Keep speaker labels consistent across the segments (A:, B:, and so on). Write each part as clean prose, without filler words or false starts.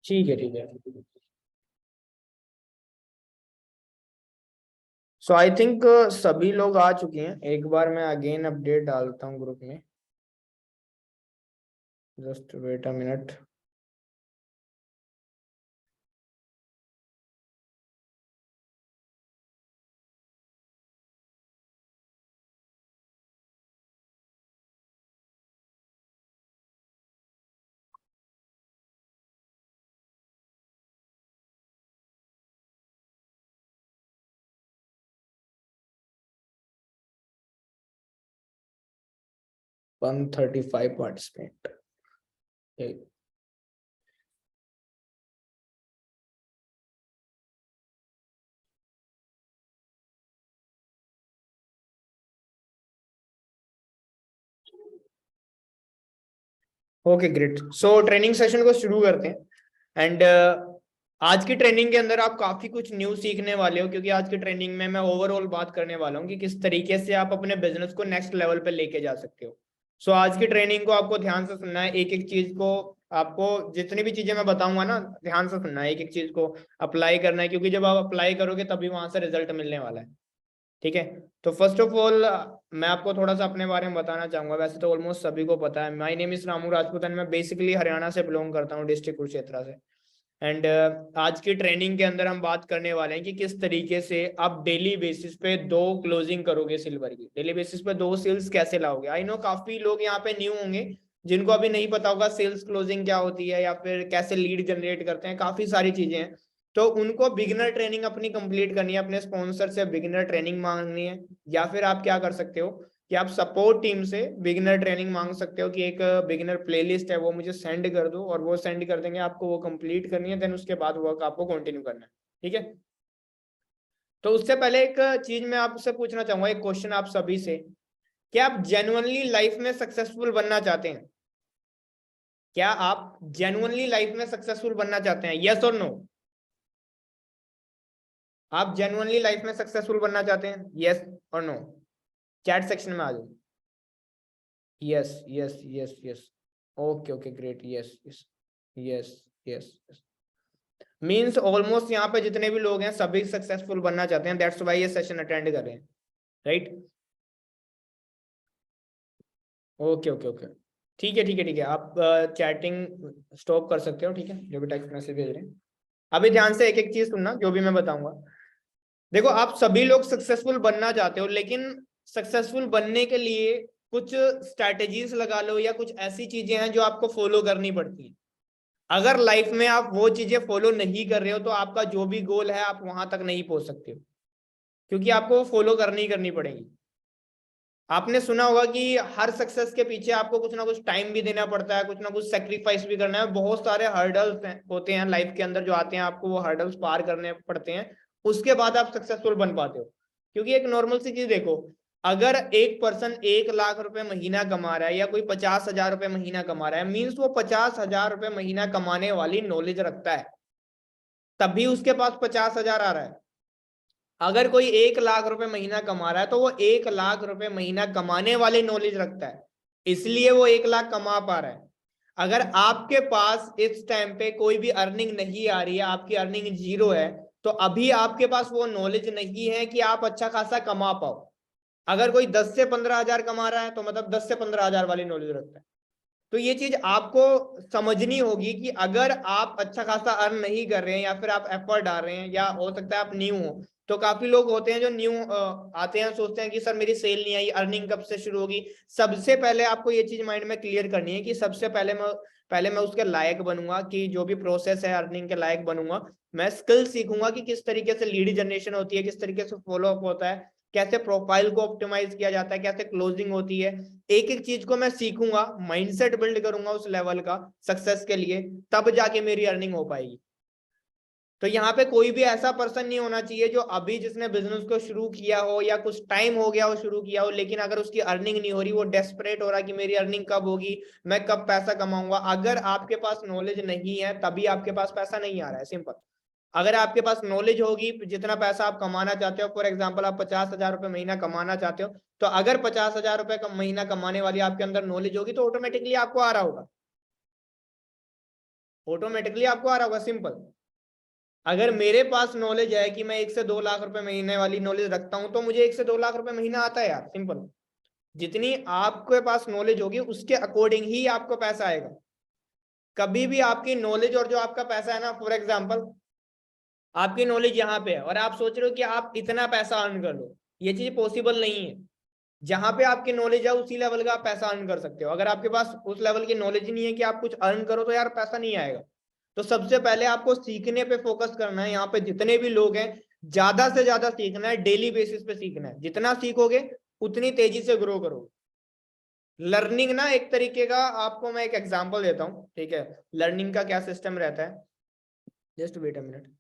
A: ठीक है ठीक है। सो आई थिंक सभी लोग आ चुके हैं। एक बार मैं अगेन अपडेट डालता हूँ ग्रुप में। Just wait a minute. One 35 participant. Okay great. So training session को शुरू करते हैं। एंड आज की ट्रेनिंग के अंदर आप काफी कुछ न्यू सीखने वाले हो, क्योंकि आज की ट्रेनिंग में मैं ओवरऑल बात करने वाला हूँ कि किस तरीके से आप अपने बिजनेस को नेक्स्ट लेवल पे लेके जा सकते हो। सो आज की ट्रेनिंग को आपको ध्यान से सुनना है, एक एक चीज को आपको, जितनी भी चीजें मैं बताऊंगा ना, ध्यान से सुनना है, एक एक चीज को अप्लाई करना है, क्योंकि जब आप अप्लाई करोगे तभी वहां से रिजल्ट मिलने वाला है। ठीक है। तो फर्स्ट ऑफ ऑल मैं आपको थोड़ा सा अपने बारे में बताना चाहूंगा। वैसे तो ऑलमोस्ट सभी को पता है, my name is Ramu Rajput and मैं बेसिकली हरियाणा से बिलोंग करता हूँ, डिस्ट्रिक्ट कुरुक्षेत्र से। एंड आज की ट्रेनिंग के अंदर हम बात करने वाले हैं कि किस तरीके से आप डेली बेसिस पे दो क्लोजिंग करोगे सिल्वर की। डेली बेसिस पे दो सेल्स कैसे लाओगे। आई नो काफी लोग यहाँ पे न्यू होंगे जिनको अभी नहीं पता होगा सेल्स क्लोजिंग क्या होती है या फिर कैसे लीड जनरेट करते हैं, काफी सारी चीजें हैं। तो उनको बिगिनर ट्रेनिंग अपनी कंप्लीट करनी है, अपने स्पॉन्सर से बिगिनर ट्रेनिंग मांगनी है, या फिर आप क्या कर सकते हो कि आप सपोर्ट टीम से बिगिनर ट्रेनिंग मांग सकते हो कि एक बिगिनर प्लेलिस्ट है वो मुझे सेंड कर दो, और वो सेंड कर देंगे आपको, वो कंप्लीट करनी है, देन उसके बाद वर्क आपको कंटिन्यू करना है। ठीक है। तो उससे पहले एक चीज मैं आपसे पूछना चाहूंगा, एक क्वेश्चन आप सभी से, क्या आप जेन्युइनली लाइफ में सक्सेसफुल बनना चाहते हैं? क्या आप जेन्युइनली लाइफ में सक्सेसफुल बनना चाहते हैं? यस और नो? आप जेन्युइनली लाइफ में सक्सेसफुल बनना चाहते हैं? यस और नो? चैट सेक्शन में आ जाओ। Yes yes yes yes. Okay okay great. Yes yes yes yes yes. Means almost यहाँ पे जितने भी लोग हैं सभी सक्सेसफुल बनना चाहते हैं, दैट्स व्हाई ये सेशन अटेंड कर रहे हैं। राइट। Okay okay okay. ठीक है ठीक है ठीक है। आप चैटिंग स्टॉप कर सकते हो, ठीक है, जो भी टेक्स्ट मैसेज भेज रहे हैं। अभी ध्यान से एक एक चीज सुनना जो भी मैं बताऊंगा। देखो, आप सभी लोग सक्सेसफुल बनना चाहते हो, लेकिन सक्सेसफुल बनने के लिए कुछ स्ट्रैटेजीज लगा लो या कुछ ऐसी चीजें हैं जो आपको फॉलो करनी पड़ती हैं। अगर लाइफ में आप वो चीजें फॉलो नहीं कर रहे हो तो आपका जो भी गोल है आप वहां तक नहीं पहुंच सकते हो, क्योंकि आपको वो फॉलो करनी ही करनी पड़ेगी। आपने सुना होगा कि हर सक्सेस के पीछे आपको कुछ ना कुछ टाइम भी देना पड़ता है, कुछ ना कुछ सेक्रीफाइस भी करना है, बहुत सारे हर्डल्स होते हैं लाइफ के अंदर जो आते हैं, आपको वो हर्डल्स पार करने पड़ते हैं, उसके बाद आप सक्सेसफुल बन पाते हो। क्योंकि एक नॉर्मल सी चीज देखो, अगर एक पर्सन 1 लाख रुपए महीना कमा रहा है या कोई 50,000 रुपए महीना कमा रहा है, मीन्स वो 50,000 रुपए महीना कमाने वाली नॉलेज रखता है, तभी उसके पास 50,000 आ रहा है। अगर कोई 1 लाख रुपए महीना कमा रहा है तो वो 1 लाख रुपए महीना कमाने वाली नॉलेज रखता है, इसलिए वो 1 लाख कमा पा रहा है। अगर आपके पास इस टाइम पे कोई भी अर्निंग नहीं आ रही है, आपकी अर्निंग जीरो है, तो अभी आपके पास वो नॉलेज नहीं है कि आप अच्छा खासा कमा पाओ। अगर कोई 10 से 15 हजार कमा रहा है तो मतलब 10 से 15 हजार वाली नॉलेज रखता है। तो ये चीज आपको समझनी होगी कि अगर आप अच्छा खासा अर्न नहीं कर रहे हैं या फिर आप एफर्ट डाल रहे हैं, या हो सकता है आप न्यू हो, तो काफी लोग होते हैं जो न्यू आते हैं, सोचते हैं कि सर मेरी सेल नहीं आई, अर्निंग कब से शुरू होगी। सबसे पहले आपको ये चीज माइंड में क्लियर करनी है कि सबसे पहले मैं उसके लायक बनूंगा, कि जो भी प्रोसेस है अर्निंग के लायक बनूंगा। मैं स्किल सीखूंगा कि किस तरीके से लीड जनरेशन होती है, किस तरीके से फॉलो अप होता है, कैसे प्रोफाइल को ऑप्टिमाइज किया जाता है, कैसे क्लोजिंग होती है। एक एक चीज को मैं सीखूंगा, माइंडसेट बिल्ड करूंगा उस लेवल का सक्सेस के लिए, तब जाके मेरी अर्निंग हो पाएगी। तो यहाँ पे कोई भी ऐसा पर्सन नहीं होना चाहिए जो अभी जिसने बिजनेस को शुरू किया हो या कुछ टाइम हो गया हो शुरू किया हो, लेकिन अगर उसकी अर्निंग नहीं हो रही, वो डेस्परेट हो रहा है कि मेरी अर्निंग कब होगी, मैं कब पैसा कमाऊंगा। अगर आपके पास नॉलेज नहीं है तभी आपके पास पैसा नहीं आ रहा है, सिंपल। अगर आपके पास नॉलेज होगी, जितना पैसा आप कमाना चाहते हो, फॉर एग्जाम्पल आप 50,000 रुपए महीना कमाना चाहते हो, तो अगर 50,000 रुपए का महीना कमाने वाली आपके अंदर नॉलेज होगी तो ऑटोमेटिकली आपको आ रहा होगा। ऑटोमेटिकली आपको आ रहा होगा, सिंपल। अगर मेरे पास नॉलेज है कि मैं 1 से 2 लाख रुपए महीने वाली नॉलेज रखता हूं, तो मुझे 1 से 2 लाख रुपए महीना आता है यार, सिंपल। जितनी आपके पास नॉलेज होगी उसके अकॉर्डिंग ही आपको पैसा आएगा। कभी भी आपकी नॉलेज और जो आपका पैसा है ना, फॉर एग्जाम्पल आपकी नॉलेज यहाँ पे है और आप सोच रहे हो कि आप इतना पैसा अर्न कर लो, ये चीज पॉसिबल नहीं है। जहां पे आपकी नॉलेज है उसी लेवल का आप पैसा अर्न कर सकते हो। अगर आपके पास उस लेवल की नॉलेज ही नहीं है कि आप कुछ अर्न करो, तो यार पैसा नहीं आएगा। तो सबसे पहले आपको सीखने पे फोकस करना है। यहाँ पे जितने भी लोग हैं, ज्यादा से ज्यादा सीखना है, डेली बेसिस पे सीखना है। जितना सीखोगे उतनी तेजी से ग्रो करोगे। लर्निंग ना एक तरीके का, आपको मैं एक एग्जांपल देता हूँ, ठीक है। लर्निंग का क्या सिस्टम रहता है, जस्ट वेट अ मिनट।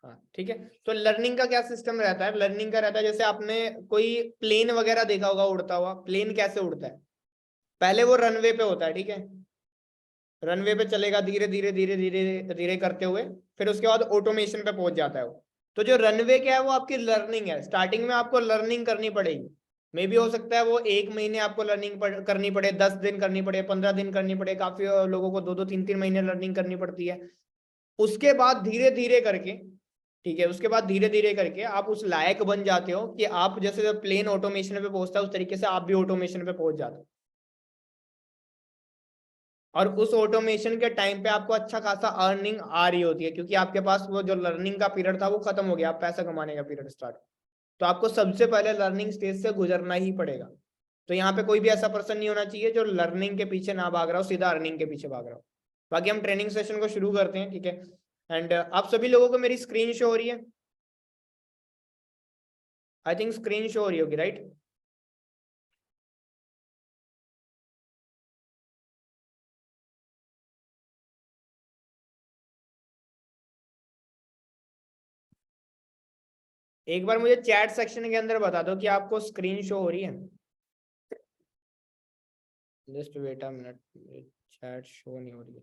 A: हाँ ठीक है। तो लर्निंग का क्या सिस्टम रहता है, लर्निंग का रहता है जैसे आपने कोई प्लेन वगैरह देखा होगा उड़ता हुआ। प्लेन कैसे उड़ता है, पहले वो रनवे पे होता है, ठीक है। रनवे पे चलेगा धीरे धीरे धीरे धीरे धीरे करते हुए, फिर उसके बाद ऑटोमेशन पे पहुंच जाता है वो। तो जो रनवे क्या है, वो आपकी लर्निंग है। स्टार्टिंग में आपको लर्निंग करनी पड़ेगी। मे भी हो सकता है वो 1 महीने आपको लर्निंग करनी पड़े, 10 दिन करनी पड़े, 15 दिन करनी पड़े। काफी लोगों को 2-2 3-3 महीने लर्निंग करनी पड़ती है। उसके बाद धीरे धीरे करके, ठीक है, उसके बाद धीरे धीरे करके आप उस लायक बन जाते हो कि आप जैसे प्लेन ऑटोमेशन पे पहुंचता है, उस तरीके से आप भी ऑटोमेशन पे पहुंच जाते हो। और उस ऑटोमेशन के टाइम पे आपको अच्छा खासा अर्निंग आ रही होती है, क्योंकि आपके पास वो जो लर्निंग का पीरियड था वो खत्म हो गया, आप पैसा कमाने का पीरियड स्टार्ट। तो आपको सबसे पहले लर्निंग स्टेज से गुजरना ही पड़ेगा। तो यहाँ पे कोई भी ऐसा पर्सन नहीं होना चाहिए जो लर्निंग के पीछे ना भाग रहा हो, सीधा अर्निंग के पीछे भाग रहा हो। बाकी हम ट्रेनिंग सेशन को शुरू करते हैं, ठीक है। एंड आप सभी लोगों को मेरी स्क्रीन शो हो रही है? आई थिंक स्क्रीन शो हो रही होगी, राइट? एक बार मुझे चैट सेक्शन के अंदर बता दो कि आपको स्क्रीन शो हो रही है। Just wait a minute, chat show नहीं हो रही है।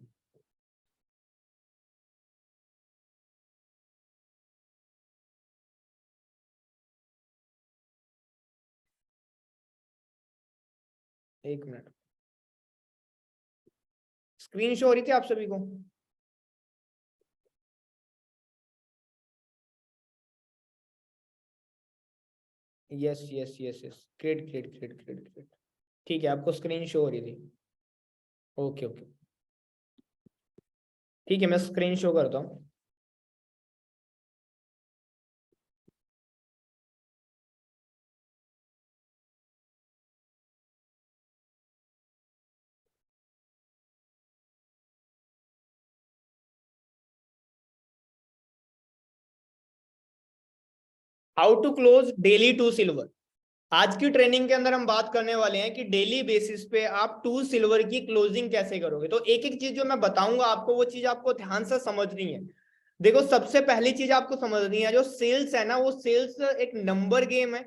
A: एक मिनट, स्क्रीन शो हो रही थी आप सभी को? Yes yes yes yes, great great great great great. ठीक है, आपको स्क्रीन शो हो रही थी। ओके ओके, ठीक है, मैं स्क्रीन शो करता हूँ। How to close daily 2 silver. आज की ट्रेनिंग के अंदर हम बात करने वाले हैं कि डेली बेसिस पे आप 2 सिल्वर की क्लोजिंग कैसे करोगे। तो एक एक चीज जो मैं बताऊंगा आपको, वो चीज आपको ध्यान से समझनी है। देखो, सबसे पहली चीज आपको समझनी है, जो सेल्स है ना, वो सेल्स एक नंबर गेम है।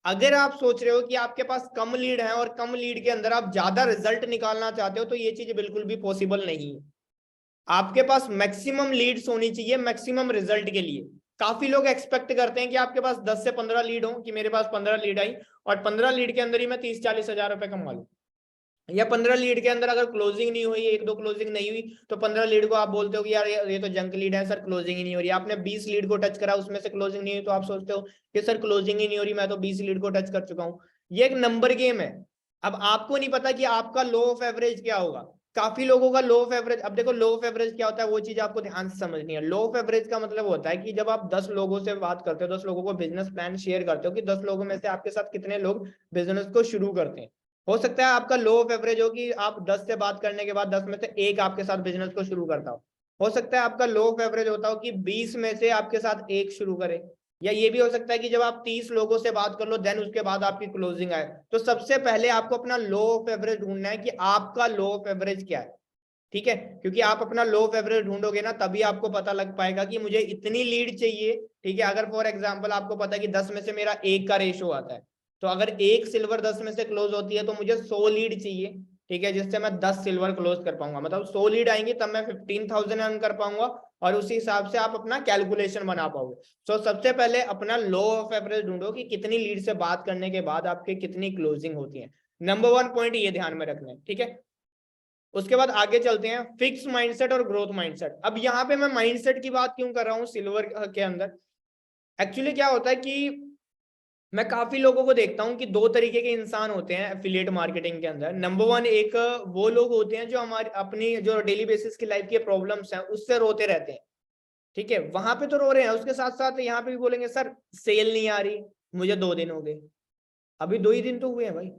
A: अगर आप सोच रहे हो कि आपके पास कम लीड है और कम लीड के अंदर आप ज्यादा रिजल्ट निकालना चाहते हो, तो ये चीज बिल्कुल भी पॉसिबल नहीं है। आपके पास मैक्सिमम लीड्स होनी चाहिए मैक्सिमम रिजल्ट के लिए। काफी लोग एक्सपेक्ट करते हैं कि आपके पास 10 से 15 लीड हो, कि मेरे पास 15 लीड आई और 15 लीड के अंदर ही मैं 30-40 हजार रुपए कमा लूं। या 15 लीड के अंदर अगर क्लोजिंग नहीं हुई, 1-2 क्लोजिंग नहीं हुई, तो 15 लीड को आप बोलते हो कि यार ये तो जंक लीड है सर, क्लोजिंग ही नहीं हो रही। आपने 20 लीड को टच करा, उसमें से क्लोजिंग नहीं हुई, तो आप सोचते हो कि सर क्लोजिंग ही नहीं हो रही, मैं तो 20 लीड को टच कर चुका हूँ। ये एक नंबर गेम है। अब आपको नहीं पता कि आपका लो ऑफ एवरेज क्या होगा। काफी लोगों का लो ऑफ एवरेज, अब देखो लो ऑफ एवरेज क्या होता है, वो चीज आपको ध्यान से समझनी है। लो ऑफ एवरेज का मतलब होता है कि जब आप 10 लोगों से बात करते हो, 10 लोगों को बिजनेस प्लान शेयर करते हो, कि 10 लोगों में से आपके साथ कितने लोग बिजनेस को शुरू करते हैं। हो सकता है आपका लो ऑफ एवरेज हो कि आप 10 से बात करने के बाद 10 में से एक आपके साथ बिजनेस को शुरू करता हो सकता है आपका लो ऑफ एवरेज होता हो कि 20 में से आपके साथ एक शुरू करे। या ये भी हो सकता है कि जब आप 30 लोगों से बात कर लो, देन उसके बाद आपकी क्लोजिंग आए। तो सबसे पहले आपको अपना लो ऑफ एवरेज ढूंढना है कि आपका लो ऑफ एवरेज क्या है, ठीक है। क्योंकि आप अपना लो ऑफ एवरेज ढूंढोगे ना, तभी आपको पता लग पाएगा कि मुझे इतनी लीड चाहिए, ठीक है। अगर फॉर एग्जांपल आपको पता है कि 10 में से मेरा 1 का रेशो आता है, तो अगर 1 सिल्वर 10 में से क्लोज होती है, तो मुझे 100 लीड चाहिए, ठीक है, जिससे मैं 10 सिल्वर क्लोज कर पाऊंगा। मतलब 100 लीड आएंगी तब मैं 15,000 अर्न कर पाऊंगा। और उसी हिसाब से आप अपना कैलकुलेशन बना पाओगे। तो सबसे पहले अपना लो ऑफ एवरेज ढूंढो कि कितनी लीड से बात करने के बाद आपके कितनी क्लोजिंग होती है। नंबर 1 पॉइंट ये ध्यान में रखना है, ठीक है। उसके बाद आगे चलते हैं फिक्स माइंडसेट और ग्रोथ माइंडसेट। अब यहाँ पे मैं माइंडसेट की बात क्यों कर रहा हूँ सिल्वर के अंदर, एक्चुअली क्या होता है कि मैं काफी लोगों को देखता हूँ कि दो तरीके के इंसान होते हैं एफिलिएट मार्केटिंग के अंदर। नंबर वन, एक वो लोग होते हैं जो हमारी अपनी जो डेली बेसिस की लाइफ के प्रॉब्लम्स हैं उससे रोते रहते हैं, ठीक है, वहां पे तो रो रहे हैं, उसके साथ साथ यहाँ पे भी बोलेंगे सर सेल नहीं आ रही, मुझे 2 दिन हो गए, अभी 2 ही दिन तो हुए हैं भाई।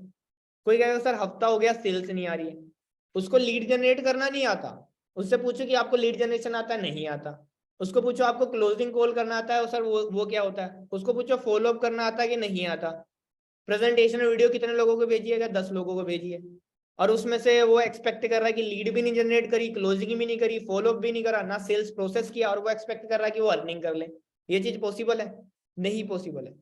A: कोई कहेगा सर हफ्ता हो गया सेल्स नहीं आ रही है, उसको लीड जनरेट करना नहीं आता। उससे पूछो कि आपको लीड जनरेशन आता है, नहीं आता। उसको पूछो आपको क्लोजिंग कॉल करना आता है, सर वो क्या होता है। उसको पूछो फॉलो अप करना आता है कि नहीं आता। प्रेजेंटेशन वीडियो कितने लोगों को भेजी है, 10 लोगों को भेजी है, और उसमें से वो एक्सपेक्ट कर रहा है कि लीड भी नहीं जनरेट करी, क्लोजिंग भी नहीं करी, फॉलो अप भी नहीं करा, ना सेल्स प्रोसेस किया, और वो एक्सपेक्ट कर रहा है कि वो अर्निंग कर ले। ये चीज पॉसिबल है? नहीं पॉसिबल है।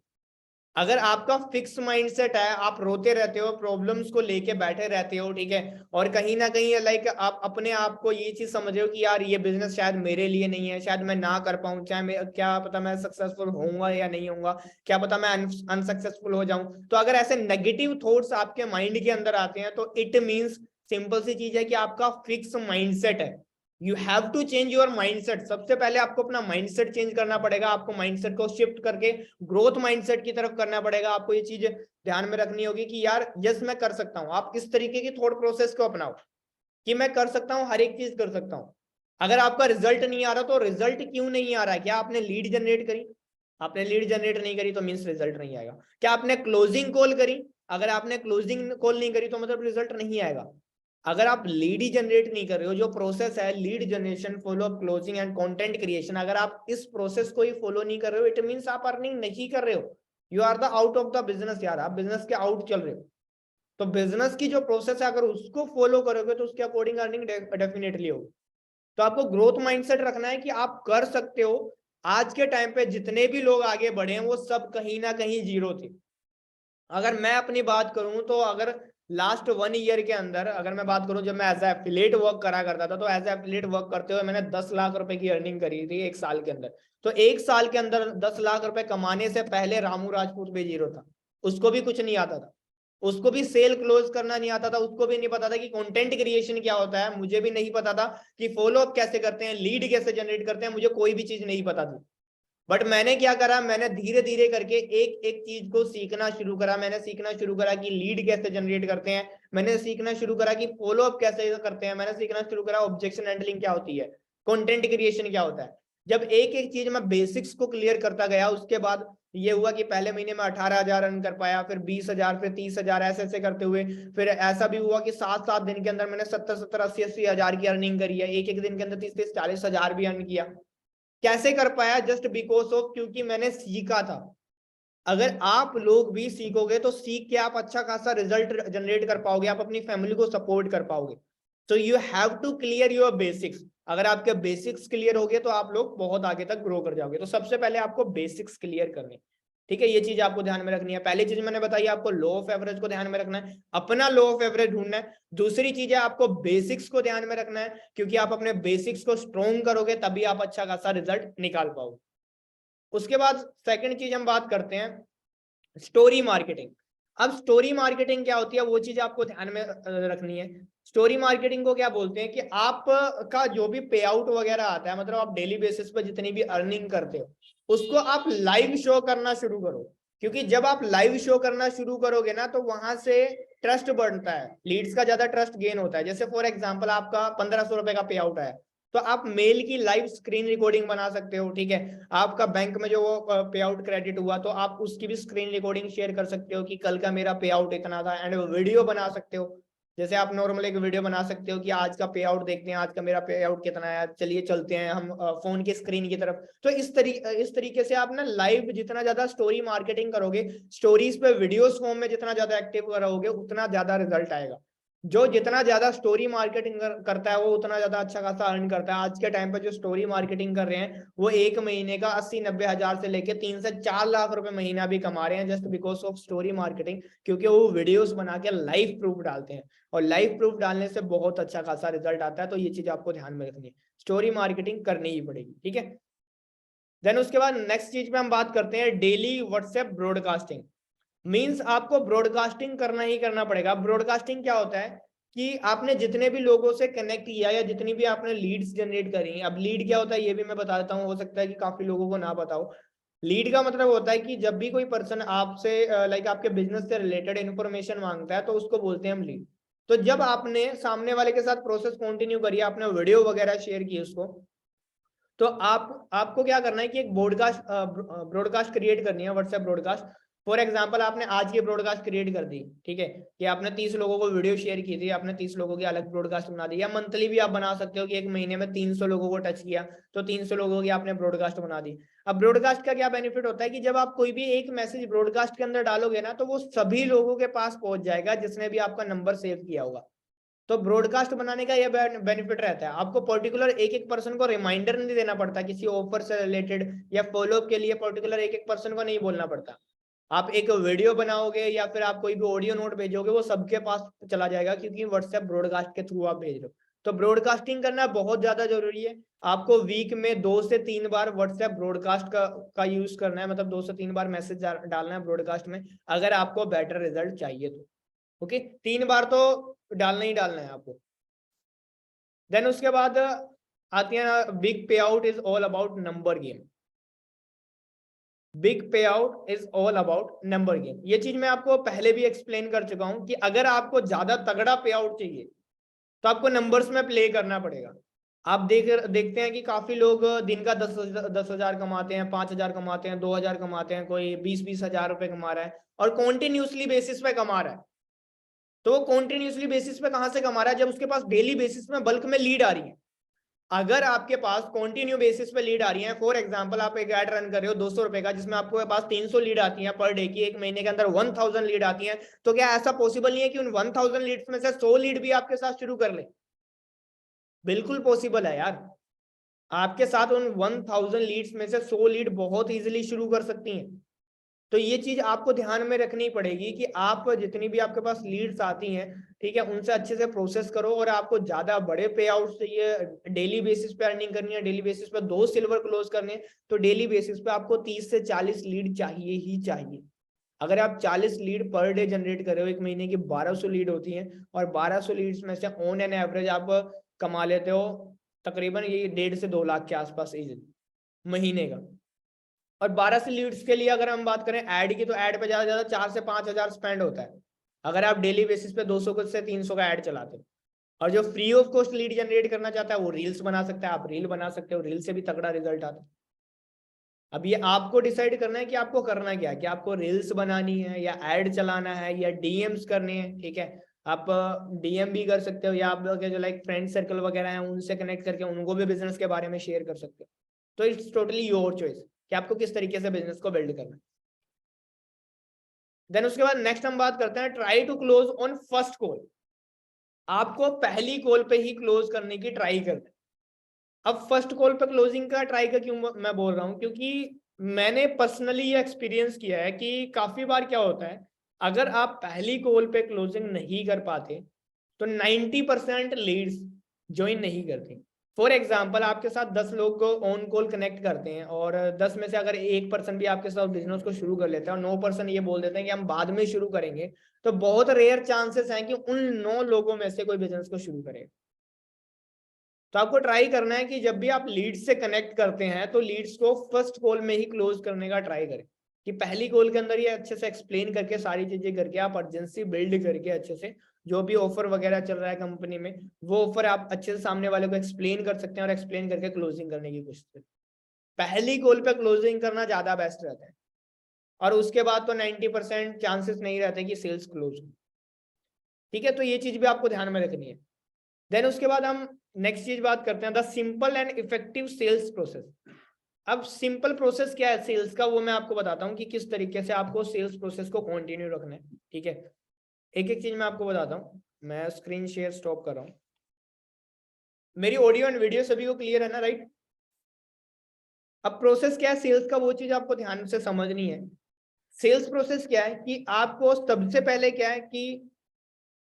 A: अगर आपका फिक्स माइंडसेट है, आप रोते रहते हो, प्रॉब्लम्स को लेके बैठे रहते हो, ठीक है, और कहीं ना कहीं लाइक आप अपने आप को ये चीज समझ रहे हो कि यार ये बिजनेस शायद मेरे लिए नहीं है, शायद मैं ना कर पाऊं, चाहे मैं क्या पता मैं सक्सेसफुल होऊंगा या नहीं होऊंगा, क्या पता मैं अनसक्सेसफुल हो जाऊं। तो अगर ऐसे नेगेटिव थॉट्स आपके माइंड के अंदर आते हैं तो इट मीन्स, सिंपल सी चीज है कि आपका फिक्स माइंडसेट है। You have to change your mindset. सबसे पहले आपको अपना माइंडसेट चेंज करना पड़ेगा, आपको माइंडसेट को शिफ्ट करके ग्रोथ माइंडसेट की तरफ करना पड़ेगा। आपको ये चीज ध्यान में रखनी होगी कि यार यस मैं कर सकता हूं। आप इस तरीके की थॉट प्रोसेस को अपनाओ कि मैं कर सकता हूं, हर एक चीज कर सकता हूं। अगर आपका रिजल्ट नहीं आ रहा तो रिजल्ट क्यों नहीं आ रहा है? क्या आपने लीड जनरेट करी? आपने लीड जनरेट नहीं करी तो मीन्स रिजल्ट नहीं आएगा। क्या आपने क्लोजिंग कॉल करी? अगर आपने क्लोजिंग कॉल नहीं करी तो मतलब रिजल्ट नहीं आएगा। अगर आप लीड ही जनरेट नहीं कर रहे हो, जो प्रोसेस है lead generation, follow up, closing and content creation, अगर आप इस प्रोसेस को ही फॉलो नहीं कर रहे हो, इट मींस आप अर्निंग नहीं कर रहे हो। You are the out of the business यार, आप बिजनेस के आउट चल रहे हो। तो बिजनेस की जो प्रोसेस है अगर उसको फॉलो करोगे तो उसके अकॉर्डिंग अर्निंग डेफिनेटली होगी। तो आपको ग्रोथ माइंडसेट रखना है कि आप कर सकते हो। आज के टाइम पे जितने भी लोग आगे बढ़े हैं वो सब कहीं ना कहीं जीरो थे। अगर मैं अपनी बात करूं तो अगर लास्ट 1 ईयर के अंदर अगर मैं बात करूं, जब मैं एज एफिलिएट वर्क करा करता था तो एज एफिलिएट वर्क करते हुए मैंने 10 लाख रुपए की अर्निंग करी थी 1 साल के अंदर। तो 1 साल के अंदर 10 लाख रुपए कमाने से पहले रामू राजपूत भी जीरो था। उसको भी कुछ नहीं आता था, उसको भी सेल क्लोज करना नहीं आता था, उसको भी नहीं पता था कि कंटेंट क्रिएशन क्या होता है, मुझे भी नहीं पता था कि फॉलो अप कैसे करते हैं, लीड कैसे जनरेट करते हैं, मुझे कोई भी चीज नहीं पता थी। बट मैंने क्या करा, मैंने धीरे धीरे करके एक एक चीज को सीखना शुरू करा। मैंने सीखना शुरू करा कि लीड कैसे जनरेट करते हैं, मैंने सीखना शुरू करा कि फॉलो अप कैसे करते हैं, मैंने सीखना शुरू करा ऑब्जेक्शन हैंडलिंग क्या होती है, कंटेंट क्रिएशन क्या होता है। जब एक एक चीज मैं बेसिक्स को क्लियर करता गया, उसके बाद ये हुआ कि पहले महीने में 18,000 रन कर पाया, फिर 20,000, फिर 30,000, ऐसे ऐसे करते हुए फिर ऐसा भी हुआ कि 7-7 दिन के अंदर मैंने 70-70, 80-80 हजार की अर्निंग करी है। एक एक दिन के अंदर 30-30, 40 हजार भी अर्न किया। कैसे कर पाया? जस्ट बिकॉज ऑफ, क्योंकि मैंने सीखा था। अगर आप लोग भी सीखोगे तो सीख के आप अच्छा खासा रिजल्ट जनरेट कर पाओगे, आप अपनी फैमिली को सपोर्ट कर पाओगे। तो you have to clear your basics. अगर आपके बेसिक्स क्लियर हो गए तो आप लोग बहुत आगे तक ग्रो कर जाओगे। तो सबसे पहले आपको बेसिक्स क्लियर करने, ठीक है, ये चीज आपको ध्यान में रखनी है। पहली चीज मैंने बताई आपको लो ऑफ एवरेज को ध्यान में रखना है, अपना लो ऑफ एवरेज ढूंढना है। दूसरी चीज है आपको बेसिक्स को ध्यान में रखना है, क्योंकि आप अपने बेसिक्स को स्ट्रॉन्ग करोगे तभी आप अच्छा खासा रिजल्ट निकाल पाओगे। उसके बाद सेकंड चीज हम बात करते हैं स्टोरी मार्केटिंग। अब स्टोरी मार्केटिंग क्या होती है वो चीज आपको ध्यान में रखनी है। स्टोरी मार्केटिंग को क्या बोलते हैं कि आप का जो भी पे आउट वगैरह आता है, मतलब आप डेली बेसिस पर जितनी भी अर्निंग करते हो उसको आप लाइव शो करना शुरू करो। क्योंकि जब आप लाइव शो करना शुरू करोगे ना तो वहां से ट्रस्ट बढ़ता है, लीड्स का ज्यादा ट्रस्ट गेन होता है। जैसे फॉर एग्जाम्पल आपका 1,500 रुपए का पे आउट है तो आप मेल की लाइव स्क्रीन रिकॉर्डिंग बना सकते हो, ठीक है। आपका बैंक में जो वो पे आउट क्रेडिट हुआ तो आप उसकी भी स्क्रीन रिकॉर्डिंग शेयर कर सकते हो कि कल का मेरा पे आउट इतना था, एंड वीडियो बना सकते हो। जैसे आप नॉर्मल एक वीडियो बना सकते हो कि आज का पे आउट देखते हैं, आज का मेरा पे आउट कितना है, चलिए चलते हैं हम फोन की स्क्रीन की तरफ। तो इस तरीके से आप ना लाइव जितना ज्यादा स्टोरी मार्केटिंग करोगे, स्टोरीज पे वीडियोस फॉर्म में जितना ज्यादा एक्टिव रहोगे उतना ज्यादा रिजल्ट आएगा। जो जितना ज्यादा स्टोरी मार्केटिंग करता है वो उतना ज्यादा अच्छा खासा अर्न करता है। आज के टाइम पे जो स्टोरी मार्केटिंग कर रहे हैं वो एक महीने का 80-90 हजार से लेके 3 से 4 लाख रुपए महीना भी कमा रहे हैं just because of story marketing, क्योंकि वो वीडियोस बना के लाइव प्रूफ डालते हैं और लाइव प्रूफ डालने से बहुत अच्छा खासा रिजल्ट आता है। तो ये चीज आपको ध्यान में रखनी है, स्टोरी मार्केटिंग करनी ही पड़ेगी, ठीक है। देन उसके बाद नेक्स्ट चीज पे हम बात करते हैं डेली व्हाट्सएप ब्रॉडकास्टिंग। मींस आपको ब्रॉडकास्टिंग करना ही करना पड़ेगा। ब्रॉडकास्टिंग क्या होता है कि आपने जितने भी लोगों से कनेक्ट किया या जितनी भी आपने लीड्स जनरेट करी, अब लीड क्या होता है ये भी मैं बता देता हूँ, हो सकता है कि काफी लोगों को ना पता हो। लीड का मतलब होता है कि जब भी कोई पर्सन आपसे लाइक आपके बिजनेस से रिलेटेड इन्फॉर्मेशन मांगता है तो उसको बोलते हैं हम लीड। तो जब आपने सामने वाले के साथ प्रोसेस कंटिन्यू करी, आपने वीडियो वगैरह शेयर की उसको, तो आपको क्या करना है कि एक ब्रॉडकास्ट क्रिएट करनी है, व्हाट्सएप ब्रॉडकास्ट। फॉर एग्जांपल आपने आज की ब्रॉडकास्ट क्रिएट कर दी, ठीक है, कि आपने 30 लोगों को वीडियो शेयर की थी, आपने 30 लोगों की अलग ब्रॉडकास्ट बना दी, या मंथली भी आप बना सकते हो कि एक महीने में 300 लोगों को टच किया तो 300 लोगों की आपने ब्रॉडकास्ट बना दी। अब ब्रॉडकास्ट का क्या बेनिफिट होता है कि जब आप कोई भी एक मैसेज ब्रॉडकास्ट के अंदर डालोगे ना, तो वो सभी लोगों के पास पहुंच जाएगा जिसने भी आपका नंबर सेव किया होगा। तो ब्रॉडकास्ट बनाने का यह बेनिफिट रहता है, आपको पर्टिकुलर एक एक पर्सन को रिमाइंडर नहीं देना पड़ता किसी ऑफर से रिलेटेड, या फॉलोअप के लिए पर्टिकुलर एक एक पर्सन को नहीं बोलना पड़ता। आप एक वीडियो बनाओगे या फिर आप कोई भी ऑडियो नोट भेजोगे, वो सबके पास चला जाएगा क्योंकि व्हाट्सएप ब्रॉडकास्ट के थ्रू आप भेज रहे हो। तो ब्रॉडकास्टिंग करना बहुत ज्यादा जरूरी है। आपको वीक में 2 से 3 बार व्हाट्सएप ब्रॉडकास्ट का यूज करना है, मतलब 2 से 3 बार मैसेज डालना है ब्रॉडकास्ट में, अगर आपको बेटर रिजल्ट चाहिए तो। ओके, 3 बार तो डालना ही डालना है आपको। देन उसके बाद आती है big pay out is all about number game. Big pay out is all about number game, ये चीज मैं आपको पहले भी एक्सप्लेन कर चुका हूं कि अगर आपको ज्यादा तगड़ा पे आउट चाहिए तो आपको नंबर्स में प्ले करना पड़ेगा। आप देखते हैं कि काफी लोग दिन का 10,000 कमाते हैं, 5,000 कमाते हैं, 2,000 कमाते हैं, कोई 20-20 हजार रुपए कमा रहा है और कॉन्टिन्यूसली बेसिस पे कमा रहा है। तो वो कॉन्टिन्यूसली बेसिस पे कहां से कमा रहा है? जब उसके पास डेली बेसिस में बल्क में लीड आ रही है। अगर आपके पास कॉन्टिन्यू बेसिस पे लीड आ रही है, फॉर एग्जांपल आप एक ऐड रन कर रहे हो 200 रुपए का, जिसमें आपके पास 300 लीड आती हैं पर डे की, एक महीने के अंदर 1000 लीड आती हैं, तो क्या ऐसा पॉसिबल नहीं है कि उन 1000 लीड्स में से 100 लीड भी आपके साथ शुरू कर ले? बिल्कुल पॉसिबल है यार। आपके साथ उन 1000 लीड्स में से 100 लीड बहुत इजीली शुरू कर सकती हैं। तो ये चीज आपको ध्यान में रखनी पड़ेगी कि आप जितनी भी आपके पास लीड्स आती हैं, ठीक है, उनसे अच्छे से प्रोसेस करो। और आपको ज्यादा बड़े पे आउट चाहिए, डेली बेसिस पे अर्निंग करनी है, डेली बेसिस पे 2 सिल्वर क्लोज करने, तो डेली बेसिस पे आपको 30 से 40 लीड चाहिए ही चाहिए। अगर आप 40 लीड पर डे जनरेट कर रहे हो, एक महीने की 1200 लीड होती है, और 1200 लीड्स में से ऑन एन एवरेज आप कमा लेते हो तकरीबन ये 1.5 से 2 लाख के आसपास महीने का। और 12 से लीड्स के लिए अगर हम बात करें ऐड की, तो ऐड पे ज्यादा 4 से 5,000 स्पेंड होता है अगर आप डेली बेसिस पे 200 से 300 का ऐड चलाते हो। और जो free of cost lead generate करना चाहता है वो रील्स बना सकता है, आप रील बना सकते हो, रील से भी तगड़ा रिजल्ट आता है। अब ये आपको डिसाइड करना है कि आपको करना क्या है, कि आपको रील्स बनानी है या ऐड चलाना है या डीएम्स करने हैं, ठीक है। आप डीएम भी कर सकते हो, या आप जो लाइक फ्रेंड सर्कल वगैरह हैं उनसे कनेक्ट करके उनको भी बिजनेस के बारे में शेयर कर सकते हो। तो इट्स टोटली योर चॉइस कि आपको किस तरीके से बिजनेस को बिल्ड करना है। देन उसके बाद नेक्स्ट हम बात करते हैं try to close on first call. आपको पहली कॉल पे ही क्लोज करने की ट्राई करना है। अब फर्स्ट कॉल पे क्लोजिंग का ट्राई का क्यों मैं बोल रहा हूँ, क्योंकि मैंने पर्सनली ये एक्सपीरियंस किया है कि काफी बार क्या होता है, अगर आप पहली कॉल पे क्लोजिंग नहीं कर पाते तो 90% लीड्स ज्वाइन नहीं करती। फॉर एग्जाम्पल आपके साथ 10 लोग को ऑन कॉल कनेक्ट करते हैं, और 10 में से अगर 1% भी आपके साथ बिजनेस को शुरू कर लेता है और 9% ये बोल देते हैं कि हम बाद में शुरू करेंगे, तो बहुत रेयर चांसेस हैं कि उन 9 लोगों में से कोई बिजनेस को शुरू करेगा। तो आपको ट्राई करना है कि जब भी आप लीड्स से कनेक्ट करते हैं तो लीड्स को फर्स्ट कॉल में ही क्लोज करने का ट्राई करें, कि पहली कॉल के अंदर ये अच्छे से एक्सप्लेन करके सारी चीजें करके आप अर्जेंसी बिल्ड करके अच्छे से जो भी ऑफर वगैरह चल रहा है कंपनी में, वो ऑफर आप अच्छे से सामने वाले को एक्सप्लेन कर सकते हैं और एक्सप्लेन करके क्लोजिंग करने की कोशिश करें। पहली कॉल पे क्लोजिंग करना ज्यादा बेस्ट रहता है, और उसके बाद तो 90% चांसेस नहीं रहते कि सेल्स क्लोज हो। ठीक है, तो ये चीज भी आपको ध्यान में रखनी है। देन उसके बाद हम नेक्स्ट चीज बात करते हैं, the simple and effective sales process. अब सिंपल प्रोसेस क्या है सेल्स का, वो मैं आपको बताता हूँ कि किस तरीके से आपको सेल्स प्रोसेस को कंटिन्यू रखना है। ठीक है, एक एक चीज मैं आपको बताता हूँ। मैं स्क्रीन शेयर स्टॉप कर रहा हूँ। मेरी ऑडियो एंड वीडियो सभी को क्लियर है ना? राइट। अब प्रोसेस क्या है सेल्स का, वो चीज आपको ध्यान से समझनी है। सेल्स प्रोसेस क्या है कि आपको सबसे पहले क्या है कि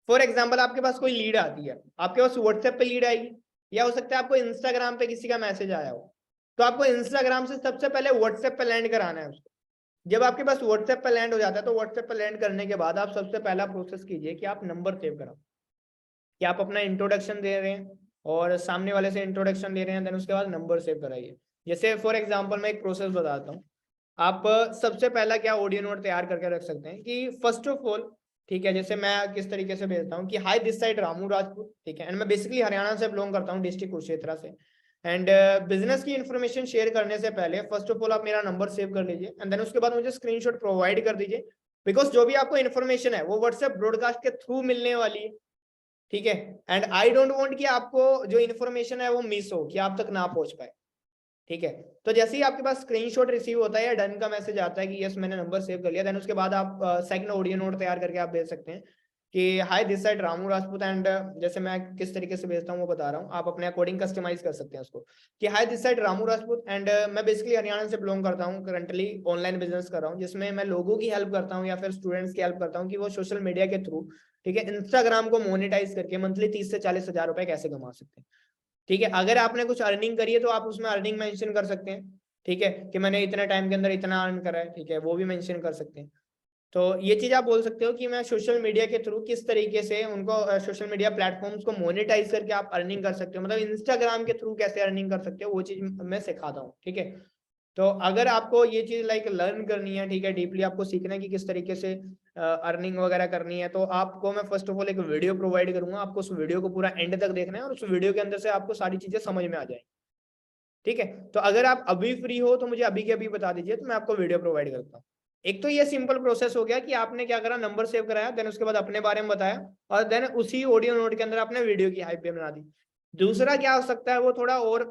A: फॉर एग्जाम्पल आपके पास कोई लीड आती है, आपके पास व्हाट्सएप पे लीड आएगी, या हो सकता है आपको इंस्टाग्राम पे किसी का मैसेज आया हो, तो आपको इंस्टाग्राम से सबसे पहले व्हाट्सएप पे लैंड कराना है उसको। जब आपके पास व्हाट्सएप पे लैंड हो जाता है तो व्हाट्सएप पे लैंड करने के बाद आप सबसे पहला प्रोसेस कीजिए कि आप नंबर सेव कराओ। कि आप अपना इंट्रोडक्शन दे रहे हैं और सामने वाले से इंट्रोडक्शन ले रहे हैं, देन उसके बाद नंबर सेव कराइए। जैसे फॉर एग्जांपल मैं एक प्रोसेस बताता हूँ। आप सबसे पहला क्या ऑडियो नोट तैयार करके रख सकते हैं कि फर्स्ट ऑफ ऑल, ठीक है, जैसे मैं किस तरीके से भेजता हूँ कि hi this side Ramu Rajput, ठीक है, एंड मैं बेसिकली हरियाणा से बिलोंग करता हूँ, डिस्ट्रिक्ट कुरुक्षेत्र से। एंड बिजनेस की इन्फॉर्मेशन शेयर करने से पहले फर्स्ट ऑफ ऑल आप मेरा नंबर सेव कर लीजिए एंड देन उसके बाद मुझे स्क्रीनशॉट प्रोवाइड कर दीजिए, बिकॉज जो भी आपको इन्फॉर्मेशन है वो व्हाट्सएप ब्रॉडकास्ट के थ्रू मिलने वाली है, ठीक है। एंड आई डोंट वांट कि आपको जो इन्फॉर्मेशन है वो मिस हो, कि आप तक ना पहुंच पाए, ठीक है। तो जैसे ही आपके पास स्क्रीनशॉट रिसीव होता है या डन का मैसेज आता है कि यस मैंने नंबर सेव कर लिया, देन उसके बाद आप सेकंड ऑडियो नोट तैयार करके आप भेज सकते हैं कि hi this side Ramu Rajput and जैसे मैं किस तरीके से भेजता हूँ वो बता रहा हूँ, आप अपने अकॉर्डिंग कस्टमाइज कर सकते हैं उसको कि hi this side Ramu Rajput and मैं बेसिकली हरियाणा से बिलोंग करता हूँ, करंटली ऑनलाइन बिजनेस कर रहा हूँ जिसमें मैं लोगों की हेल्प करता हूँ या फिर स्टूडेंट्स की हेल्प करता हूँ कि वो सोशल मीडिया के थ्रू, ठीक है, इंस्टाग्राम को मोनेटाइज करके मंथली 30 से 40 हजार रुपए कैसे कमा सकते हैं, ठीक है। अगर आपने कुछ अर्निंग करी है तो आप उसमें अर्निंग मेंशन कर सकते हैं, ठीक है, कि मैंने इतने टाइम के अंदर इतना अर्न करा है, ठीक है, वो भी मेंशन कर सकते हैं। तो ये चीज आप बोल सकते हो कि मैं सोशल मीडिया के थ्रू किस तरीके से उनको सोशल मीडिया प्लेटफॉर्म्स को मोनेटाइज करके आप अर्निंग कर सकते हो, मतलब इंस्टाग्राम के थ्रू कैसे अर्निंग कर सकते हो वो चीज मैं सिखाता हूँ, ठीक है। तो अगर आपको ये चीज लाइक लर्न करनी है, ठीक है, डीपली आपको सीखना है कि किस तरीके से अर्निंग वगैरह करनी है, तो आपको मैं फर्स्ट ऑफ ऑल एक वीडियो प्रोवाइड करूंगा, आपको उस वीडियो को पूरा एंड तक देखना है और उस वीडियो के अंदर से आपको सारी चीजें समझ में आ जाएंगी, ठीक है। तो अगर आप अभी फ्री हो तो मुझे अभी के अभी बता दीजिए, तो मैं आपको वीडियो प्रोवाइड करता हूँ। एक तो ये सिंपल प्रोसेस हो गया कि आपने क्या करा, नंबर सेव कराया, देन उसके बाद अपने बारे में बताया और देन उसी ऑडियो नोट के अंदर आपने वीडियो की हाइप बना दी। दूसरा क्या हो सकता है, वो थोड़ा और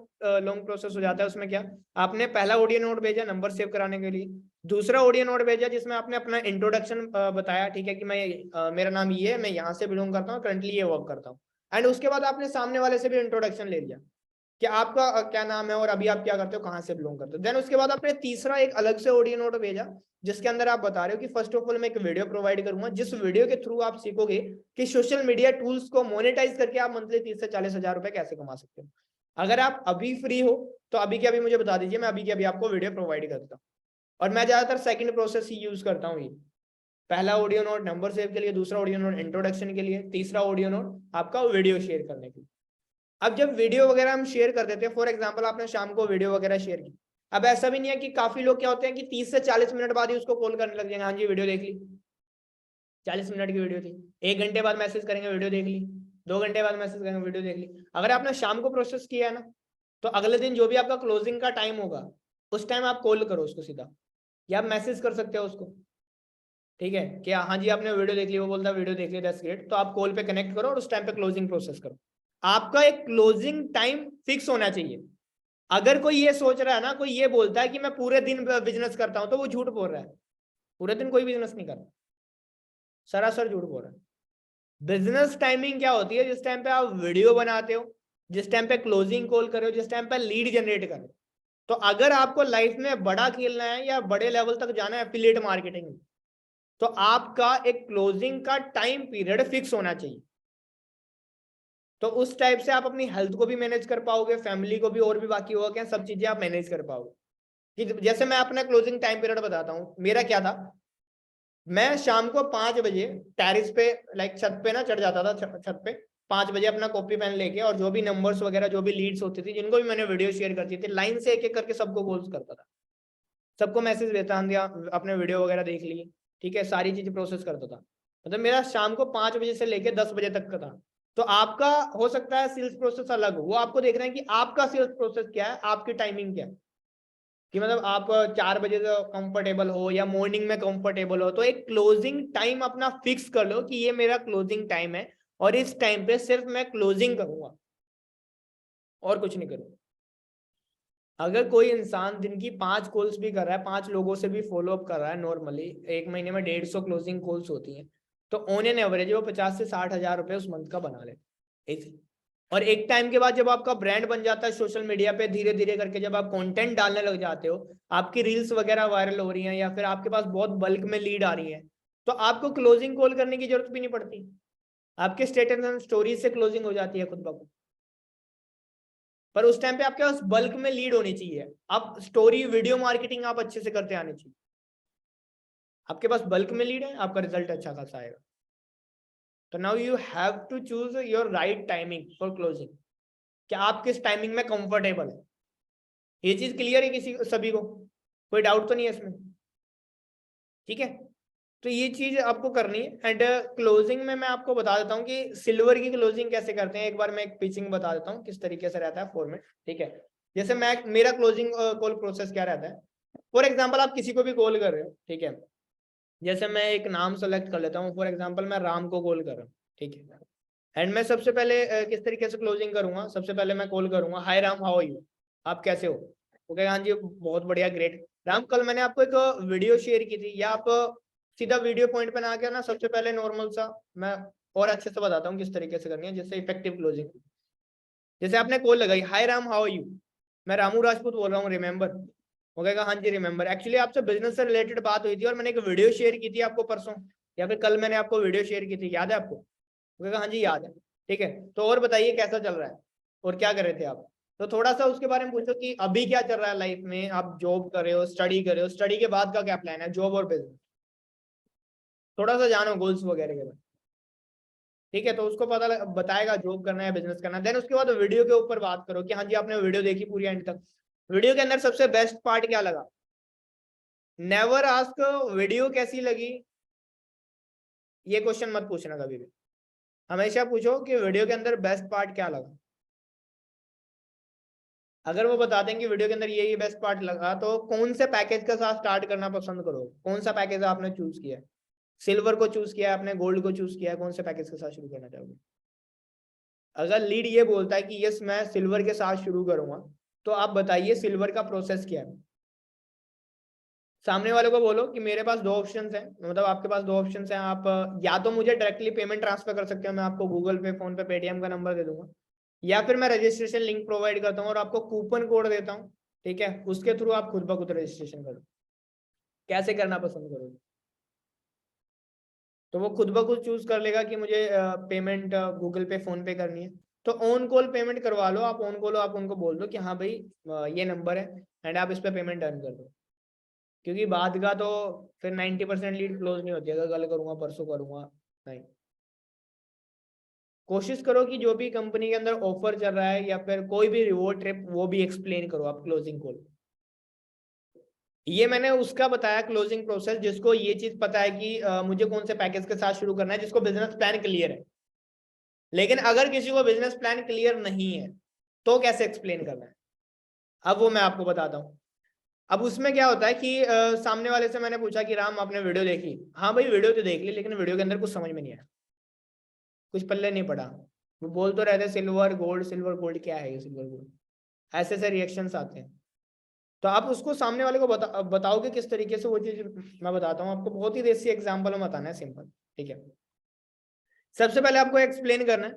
A: लॉन्ग प्रोसेस हो जाता है। उसमें क्या, आपने पहला ऑडियो नोट भेजा नंबर सेव कराने के लिए, दूसरा ऑडियो नोट भेजा जिसमें आपने अपना इंट्रोडक्शन बताया, ठीक है, कि मैं मेरा नाम ये है, मैं यहाँ से बिलोंग करता हूँ, करंटली ये वर्क करता हूँ। एंड उसके बाद आपने सामने वाले से भी इंट्रोडक्शन ले लिया कि आपका क्या नाम है और अभी आप क्या करते हो, कहाँ से बिलोंग करते हो। देन उसके बाद आपने तीसरा एक अलग से ऑडियो नोट भेजा जिसके अंदर आप बता रहे हो कि फर्स्ट ऑफ ऑल मैं एक वीडियो प्रोवाइड करूंगा जिस वीडियो के थ्रू आप सीखोगे कि सोशल मीडिया टूल्स को मोनेटाइज करके आप मंथली 30 से 40 हजार रुपए कैसे कमा सकते हो। अगर आप अभी फ्री हो तो अभी के अभी मुझे बता दीजिए, मैं अभी के अभी आपको वीडियो प्रोवाइड करता हूँ। और मैं ज्यादातर सेकंड प्रोसेस ही यूज करता हूँ, ये पहला ऑडियो नोट नंबर सेव के लिए, दूसरा ऑडियो नोट इंट्रोडक्शन के लिए, तीसरा ऑडियो नोट आपका वीडियो शेयर करने के लिए। अब जब वीडियो वगैरह हम शेयर कर देते हैं, फॉर एग्जांपल आपने शाम को वीडियो वगैरह शेयर की, अब ऐसा भी नहीं है कि काफी लोग क्या होते हैं कि 30 से 40 मिनट बाद ही उसको कॉल करने लग जाएंगे, हाँ जी वीडियो देख ली, 40 मिनट की वीडियो थी, 1 घंटे बाद मैसेज करेंगे वीडियो देख ली, 2 घंटे बाद मैसेज करेंगे वीडियो देख ली। अगर आपने शाम को प्रोसेस किया है ना, तो अगले दिन जो भी आपका क्लोजिंग का टाइम होगा उस टाइम आप कॉल करो उसको सीधा, या आप मैसेज कर सकते हो उसको, ठीक है, कि हाँ जी आपने वीडियो देख ली, वो बोलता है वीडियो देख ली, दैट्स ग्रेट, तो आप कॉल पे कनेक्ट करो और उस टाइम पे क्लोजिंग प्रोसेस करो। आपका एक क्लोजिंग टाइम फिक्स होना चाहिए। अगर कोई ये सोच रहा है ना, कोई ये बोलता है कि मैं पूरे दिन बिजनेस करता हूं, तो वो झूठ बोल रहा है। पूरे दिन कोई बिजनेस नहीं करता, सरासर झूठ बोल रहा है। बिजनेस टाइमिंग क्या होती है, जिस टाइम पे आप वीडियो बनाते हो, जिस टाइम पे क्लोजिंग कॉल कर रहे हो, जिस टाइम पे लीड जनरेट कर रहे हो। तो अगर आपको लाइफ में बड़ा खेलना है या बड़े लेवल तक जाना है एफिलिएट मार्केटिंग में, तो आपका एक क्लोजिंग का टाइम पीरियड फिक्स होना चाहिए। तो उस टाइप से आप अपनी हेल्थ को भी मैनेज कर पाओगे, फैमिली को भी, और भी बाकी होगा क्या, सब चीजें आप मैनेज कर पाओगे। कि जैसे मैं अपना क्लोजिंग टाइम पीरियड बताता हूँ, मेरा क्या था, मैं शाम को 5 बजे टेरिस पे लाइक छत पे ना चढ़ जाता था, छत पे 5 बजे अपना कॉपी पेन लेके, और जो भी नंबर्स वगैरह जो भी लीड्स होती थी जिनको भी मैंने वीडियो शेयर करती थी, लाइन से एक एक करके सबको कॉल्स करता था, सबको मैसेज देता दिया, अपने वीडियो वगैरह देख लिए, ठीक है, सारी चीज प्रोसेस करता था। मतलब मेरा शाम को 5 बजे से लेके 10 बजे तक का था। तो आपका हो सकता है सेल्स प्रोसेस अलग हो, वो आपको देखना है कि आपका सेल्स प्रोसेस क्या है, आपकी टाइमिंग क्या है, कि मतलब आप 4 बजे कंफर्टेबल हो या मॉर्निंग में कंफर्टेबल हो। तो एक क्लोजिंग टाइम अपना फिक्स कर लो कि ये मेरा क्लोजिंग टाइम है और इस टाइम पे सिर्फ मैं क्लोजिंग करूंगा और कुछ नहीं करूंगा। अगर कोई इंसान दिन की 5 कॉल्स भी कर रहा है, 5 लोगों से भी फॉलो अप कर रहा है, नॉर्मली एक महीने में 150 क्लोजिंग कॉल्स होती हैं, तो ऑन एन एवरेज वो 50 से 60 हजार रुपए उस मंथ का बना ले। और एक टाइम के बाद जब आपका ब्रांड बन जाता है सोशल मीडिया पे, धीरे धीरे करके जब आप कंटेंट डालने लग जाते हो, आपकी रील्स वगैरह वायरल हो रही हैं या फिर आपके पास बहुत बल्क में लीड आ रही है, तो आपको क्लोजिंग कॉल करने की जरूरत भी नहीं पड़ती, आपके स्टेटस एंड स्टोरी से क्लोजिंग हो जाती है खुद ब खुद। पर उस टाइम पे आपके पास बल्क में लीड होनी चाहिए, आप स्टोरी वीडियो मार्केटिंग आप अच्छे से करते आने चाहिए, आपके पास बल्क में लीड है, आपका रिजल्ट अच्छा खासा आएगा। तो now you have to choose your right timing for closing, कि आप किस टाइमिंग में कंफर्टेबल है। ये चीज क्लियर है किसी सभी को, कोई डाउट तो नहीं है इसमें? ठीक है, तो ये चीज आपको करनी है। एंड क्लोजिंग में मैं आपको बता देता हूँ कि सिल्वर की क्लोजिंग कैसे करते हैं। एक बार मैं एक पिचिंग बता देता हूँ किस तरीके से रहता है फॉर्मेट। ठीक है, जैसे मैं मेरा क्लोजिंग कॉल प्रोसेस क्या रहता है। फॉर एग्जाम्पल आप किसी को भी कॉल कर रहे हो, ठीक है, जैसे मैं एक नाम सेलेक्ट कर लेता हूँ, फॉर एग्जाम्पल मैं राम को कॉल कर रहा हूँ, ठीक है। एंड मैं सबसे पहले किस तरीके से क्लोजिंग करूंगा, सबसे पहले मैं कॉल करूंगा, हाय राम, हाउ आर यू, आप कैसे हो? वो कहेगा हाँ जी बहुत बढ़िया, ग्रेट। राम, कल मैंने आपको एक वीडियो शेयर की थी, या आप सीधा वीडियो पॉइंट पे ना आके ना, सबसे पहले नॉर्मल सा मैं और अच्छे से बताता हूँ किस तरीके से करनी है, जिससे इफेक्टिव क्लोजिंग। जैसे आपने कॉल लगाई, हाय राम, हाउ आर यू, मैं रामू राजपूत बोल रहा हूँ, रिमेंबर? वो कहेगा हाँ जी रिमेंबर, एक्चुअली आपसे बिजनेस से रिलेटेड बात हुई थी और मैंने एक वीडियो शेयर की थी आपको परसों, या फिर कल मैंने आपको वीडियो शेयर की थी, याद है आपको? वो कहेगा हाँ जी याद है। ठीक है, तो और बताइए कैसा चल रहा है और क्या कर रहे थे आप? तो थोड़ा सा उसके बारे में पूछो कि अभी क्या चल रहा है लाइफ में, आप जॉब कर रहे हो, स्टडी कर रहे हो, स्टडी के बाद का क्या प्लान है, जॉब और बिजनेस, थोड़ा सा जानो गोल्स वगैरह के बारे में। ठीक है, तो उसको बताएगा जॉब करना है, बिजनेस करना है। देन उसके बाद वीडियो के ऊपर बात करो कि हाँ जी आपने वीडियो देखी पूरी एंड तक, वीडियो के अंदर सबसे बेस्ट पार्ट क्या लगा। नेवर आस्क वीडियो कैसी लगी, ये क्वेश्चन मत पूछना कभी भी। हमेशा पूछो कि वीडियो के अंदर बेस्ट पार्ट क्या लगा। अगर वो बता देंगे वीडियो के अंदर ये बेस्ट पार्ट लगा, तो कौन से पैकेज के साथ स्टार्ट करना पसंद करो, कौन सा पैकेज आपने चूज किया है? सिल्वर को चूज किया है आपने, गोल्ड को चूज किया है, कौन से पैकेज के साथ शुरू करना चाहोगे? अगर लीड ये बोलता है कि यस मैं सिल्वर के साथ शुरू करूंगा, तो आप बताइए सिल्वर का प्रोसेस क्या है। सामने वाले को बोलो कि मेरे पास दो ऑप्शंस हैं, मतलब आपके पास दो ऑप्शंस हैं, आप या तो मुझे डायरेक्टली पेमेंट ट्रांसफर कर सकते हो, मैं आपको गूगल पे, फोन पे, पेटीएम का नंबर दे दूंगा, या फिर मैं रजिस्ट्रेशन लिंक प्रोवाइड करता हूँ और आपको कूपन कोड देता हूँ, ठीक है, उसके थ्रू आप खुद ब खुद रजिस्ट्रेशन करो। कैसे करना पसंद करोगे? तो वो खुद ब खुद चूज कर लेगा कि मुझे पेमेंट गूगल पे, फोन पे करनी है, तो ऑन कॉल पेमेंट करवा लो आप। ऑन कॉल आप उनको बोल दो कि हाँ भाई ये नंबर है एंड आप इस पे पेमेंट डन कर दो, क्योंकि बाद का तो फिर 90% लीड क्लोज नहीं होती, अगर कल करूंगा परसों करूंगा नहीं। कोशिश करो कि जो भी कंपनी के अंदर ऑफर चल रहा है या फिर कोई भी रिवॉर्ड ट्रिप, वो भी एक्सप्लेन करो आप क्लोजिंग कॉल। ये मैंने उसका बताया क्लोजिंग प्रोसेस जिसको ये चीज पता है कि मुझे कौन से पैकेज के साथ शुरू करना है, जिसको बिजनेस प्लान क्लियर है। लेकिन अगर किसी को बिजनेस प्लान क्लियर नहीं है तो कैसे एक्सप्लेन करना है, अब वो मैं आपको बताता हूँ। अब उसमें क्या होता है कि सामने वाले से मैंने पूछा कि राम आपने वीडियो देखी? हाँ भाई वीडियो तो देख ली, लेकिन वीडियो के अंदर कुछ समझ में नहीं आया, कुछ पल्ले नहीं पड़ा। वो बोल तो रहते सिल्वर गोल्ड, सिल्वर गोल्ड क्या है ये सिल्वर गोल्ड, ऐसे ऐसे रिएक्शंस आते हैं। तो आप उसको सामने वाले को बताओगे किस तरीके से वो चीज, मैं बताता हूँ आपको, बहुत ही देसी एग्जाम्पल में बताना है, सिंपल। ठीक है, सबसे पहले आपको एक्सप्लेन करना है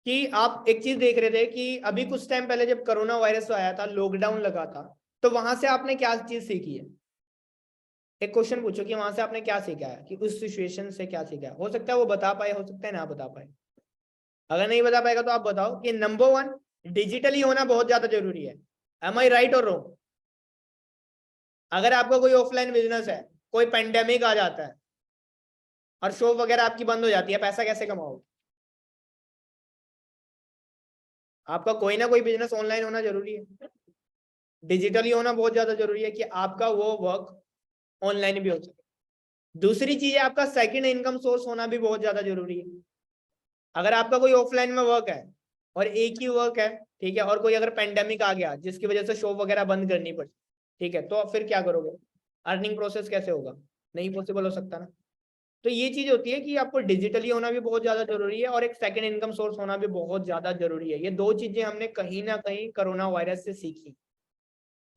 A: कि आप एक चीज देख रहे थे कि अभी कुछ टाइम पहले जब कोरोना वायरस आया था, लॉकडाउन लगा था, तो वहां से आपने क्या चीज सीखी है। एक क्वेश्चन पूछो कि वहां से आपने क्या सीखा है, कि उस सिचुएशन से क्या सीखा है। हो सकता है वो बता पाए, हो सकता है ना बता पाए। अगर नहीं बता पाएगा तो आप बताओ कि नंबर 1, डिजिटली होना बहुत ज्यादा जरूरी है। एम आई राइट और रॉन्ग? अगर आपका कोई ऑफलाइन बिजनेस है, कोई पेंडेमिक आ जाता है और शॉप वगैरह आपकी बंद हो जाती है, पैसा कैसे कमाओगे? आपका कोई ना कोई बिजनेस ऑनलाइन होना जरूरी है, डिजिटली होना बहुत ज्यादा जरूरी है कि आपका वो वर्क ऑनलाइन भी हो सके। दूसरी चीज है आपका सेकंड इनकम सोर्स होना भी बहुत ज्यादा जरूरी है। अगर आपका कोई ऑफलाइन में वर्क है और एक ही वर्क है, ठीक है, और कोई अगर पेंडेमिक आ गया जिसकी वजह से शॉप वगैरह बंद करनी पड़ी, ठीक है, तो फिर क्या करोगे? अर्निंग प्रोसेस कैसे होगा? नहीं पॉसिबल हो सकता ना। तो ये चीज होती है कि आपको डिजिटली होना भी बहुत ज्यादा जरूरी है और एक सेकंड इनकम सोर्स होना भी बहुत ज्यादा जरूरी है। ये दो चीजें हमने कहीं ना कहीं कोरोना वायरस से सीखी,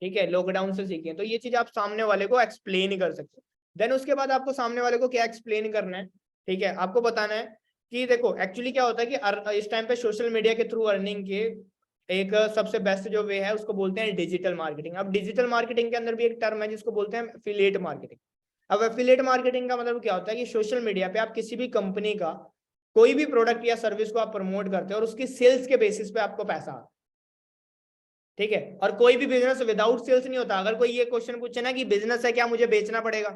A: ठीक है, लॉकडाउन से सीखी है। तो ये चीज आप सामने वाले को एक्सप्लेन कर सकते हो। देन उसके बाद आपको सामने वाले को क्या एक्सप्लेन करना है, ठीक है, आपको बताना है कि देखो एक्चुअली क्या होता है कि इस टाइम पे सोशल मीडिया के थ्रू अर्निंग के एक सबसे बेस्ट जो वे है उसको बोलते हैं डिजिटल मार्केटिंग। अब डिजिटल मार्केटिंग के अंदर भी एक टर्म है जिसको बोलते हैं एफिलिएट मार्केटिंग। अब एफिलिएट मार्केटिंग का मतलब क्या होता है कि सोशल मीडिया पे आप किसी भी कंपनी का कोई भी प्रोडक्ट या सर्विस को आप प्रमोट करते हो और उसकी सेल्स के बेसिस पे आपको पैसा आता है, ठीक है। और कोई भी बिजनेस विदाउट सेल्स नहीं होता। अगर कोई ये क्वेश्चन पूछे ना कि बिजनेस है क्या, मुझे बेचना पड़ेगा,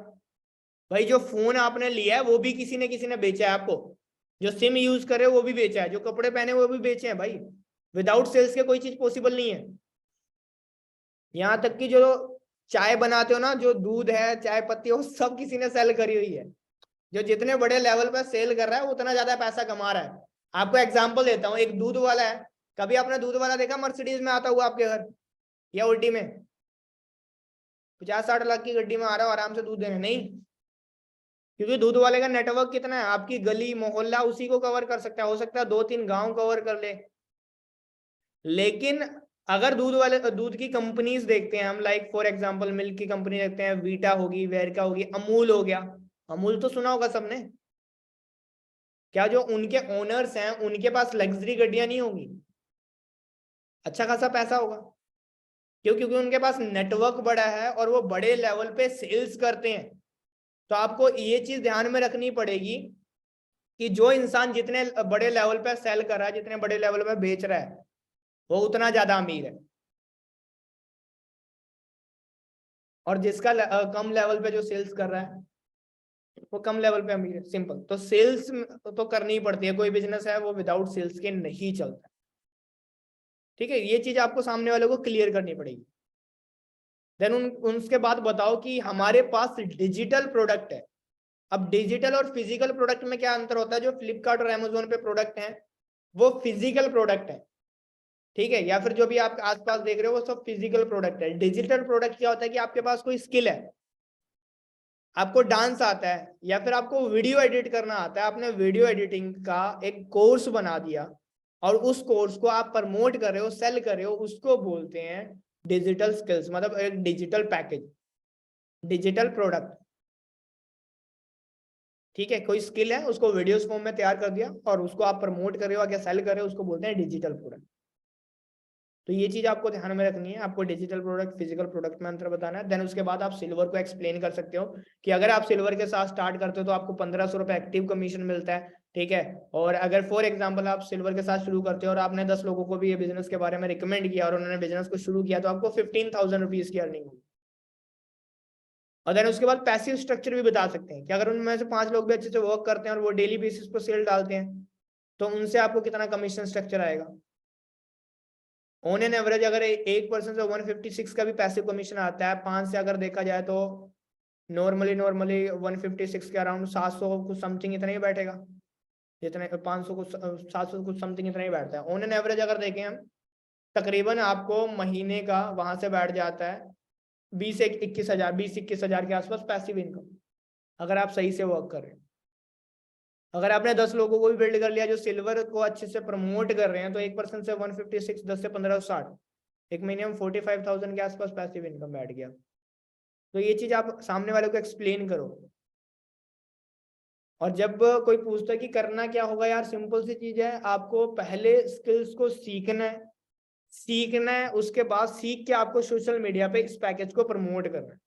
A: भाई जो फोन आपने लिया है वो भी किसी ने बेचा है आपको, जो सिम यूज करे वो भी बेचा है, जो कपड़े पहने वो भी बेचे हैं भाई। विदाउट सेल्स के कोई चीज पॉसिबल नहीं है। यहाँ तक कि जो चाय बनाते हो ना, जो दूध है, चाय पत्ती, वो सब किसी ने सेल करी हुई है। जो जितने बड़े लेवल पर सेल कर रहा है वो उतना ज्यादा पैसा कमा रहा है। आपको एग्जांपल देता हूँ, एक दूध वाला है। कभी आपने दूध वाला देखा मर्सिडीज में आता हुआ आपके घर या उल्टी में? 50-60 लाख की गड्डी में आ रहा है आराम से दूध देने? नहीं, क्योंकि दूध वाले का नेटवर्क कितना है, आपकी गली मोहल्ला उसी को कवर कर सकता है, हो सकता है 2-3 गांव कवर कर ले। लेकिन अगर दूध वाले दूध की कंपनीज देखते हैं हम, लाइक फॉर एग्जांपल मिल्क की कंपनी देखते हैं, वीटा होगी, वेरका होगी, अमूल हो गया। अमूल तो सुना होगा सबने। क्या जो उनके ओनर्स हैं उनके पास लग्जरी गाड़ियां नहीं होंगी? अच्छा खासा पैसा होगा। क्यों? क्योंकि उनके पास नेटवर्क बड़ा है और वो बड़े लेवल पे सेल्स करते हैं। तो आपको ये चीज ध्यान में रखनी पड़ेगी कि जो इंसान जितने बड़े लेवल पे सेल कर रहा है, जितने बड़े लेवल पे बेच रहा है, वो उतना ज्यादा अमीर है। और जिसका कम लेवल पे जो सेल्स कर रहा है वो कम लेवल पे अमीर है। सिंपल। तो सेल्स तो करनी ही पड़ती है, कोई बिजनेस है वो विदाउट सेल्स के नहीं चलता। ठीक है, ये चीज आपको सामने वाले को क्लियर करनी पड़ेगी। देन उसके बाद बताओ कि हमारे पास डिजिटल प्रोडक्ट है। अब डिजिटल और फिजिकल प्रोडक्ट में क्या अंतर होता है? जो फ्लिपकार्ट और अमेजोन पे प्रोडक्ट हैं वो फिजिकल प्रोडक्ट है, ठीक है, या फिर जो भी आप आसपास देख रहे हो वो सब फिजिकल प्रोडक्ट है। डिजिटल प्रोडक्ट क्या होता है कि आपके पास कोई स्किल है, आपको डांस आता है या फिर आपको वीडियो एडिट करना आता है, आपने वीडियो एडिटिंग का एक कोर्स बना दिया और उस कोर्स को आप प्रमोट कर रहे हो, सेल कर रहे हो, उसको बोलते हैं डिजिटल स्किल्स, मतलब एक डिजिटल पैकेज, डिजिटल प्रोडक्ट। ठीक है, कोई स्किल है उसको वीडियोस फॉर्म में तैयार कर दिया और उसको आप प्रमोट कर रहे हो या सेल कर रहे हो, उसको बोलते हैं डिजिटल प्रोडक्ट। तो ये चीज आपको ध्यान में रखनी है, आपको डिजिटल प्रोडक्ट फिजिकल प्रोडक्ट में अंतर बताना है। देन उसके बाद आप सिल्वर को एक्सप्लेन कर सकते हो कि अगर आप सिल्वर के साथ स्टार्ट करते हो तो आपको 1500 रुपए एक्टिव कमीशन मिलता है, ठीक है। और अगर फॉर एग्जाम्पल आप सिल्वर के साथ शुरू करते हो और आपने 10 लोगों को भी ये बिजनेस के बारे में रिकमेंड किया और उन्होंने बिजनेस को शुरू किया तो आपको 15,000 रुपीज की अर्निंग होगी। और देन उसके बाद पैसिव स्ट्रक्चर भी बता सकते हैं कि अगर उनमें से 5 लोग भी अच्छे से वर्क करते हैं और वो डेली बेसिस पर सेल डालते हैं तो उनसे आपको कितना कमीशन स्ट्रक्चर आएगा। ऑन एन एवरेज अगर 1% से 156 का भी पैसिव कमीशन आता है, 5 से अगर देखा जाए तो नॉर्मली 156 के अराउंड 700 कुछ समथिंग इतना ही बैठेगा, जितने 500 कुछ 700 कुछ समथिंग इतना ही बैठता है ऑन एन एवरेज। अगर देखें हम, तकरीबन आपको महीने का वहां से बैठ जाता है 20-21 हजार के आसपास पैसिव इनकम, अगर आप सही से वर्क कर रहे हैं। अगर आपने 10 लोगों को भी बिल्ड कर लिया जो सिल्वर को अच्छे से प्रमोट कर रहे हैं तो 1% से 156, 10 से 1560, एक महीने में 45,000 के आसपास पैसिव इनकम बैठ गया। तो ये चीज आप सामने वाले को एक्सप्लेन करो। और जब कोई पूछता है कि करना क्या होगा, यार सिंपल सी चीज है, आपको पहले स्किल्स को सीखना है, उसके बाद सीख के आपको सोशल मीडिया पे इस पैकेज को प्रमोट करना है।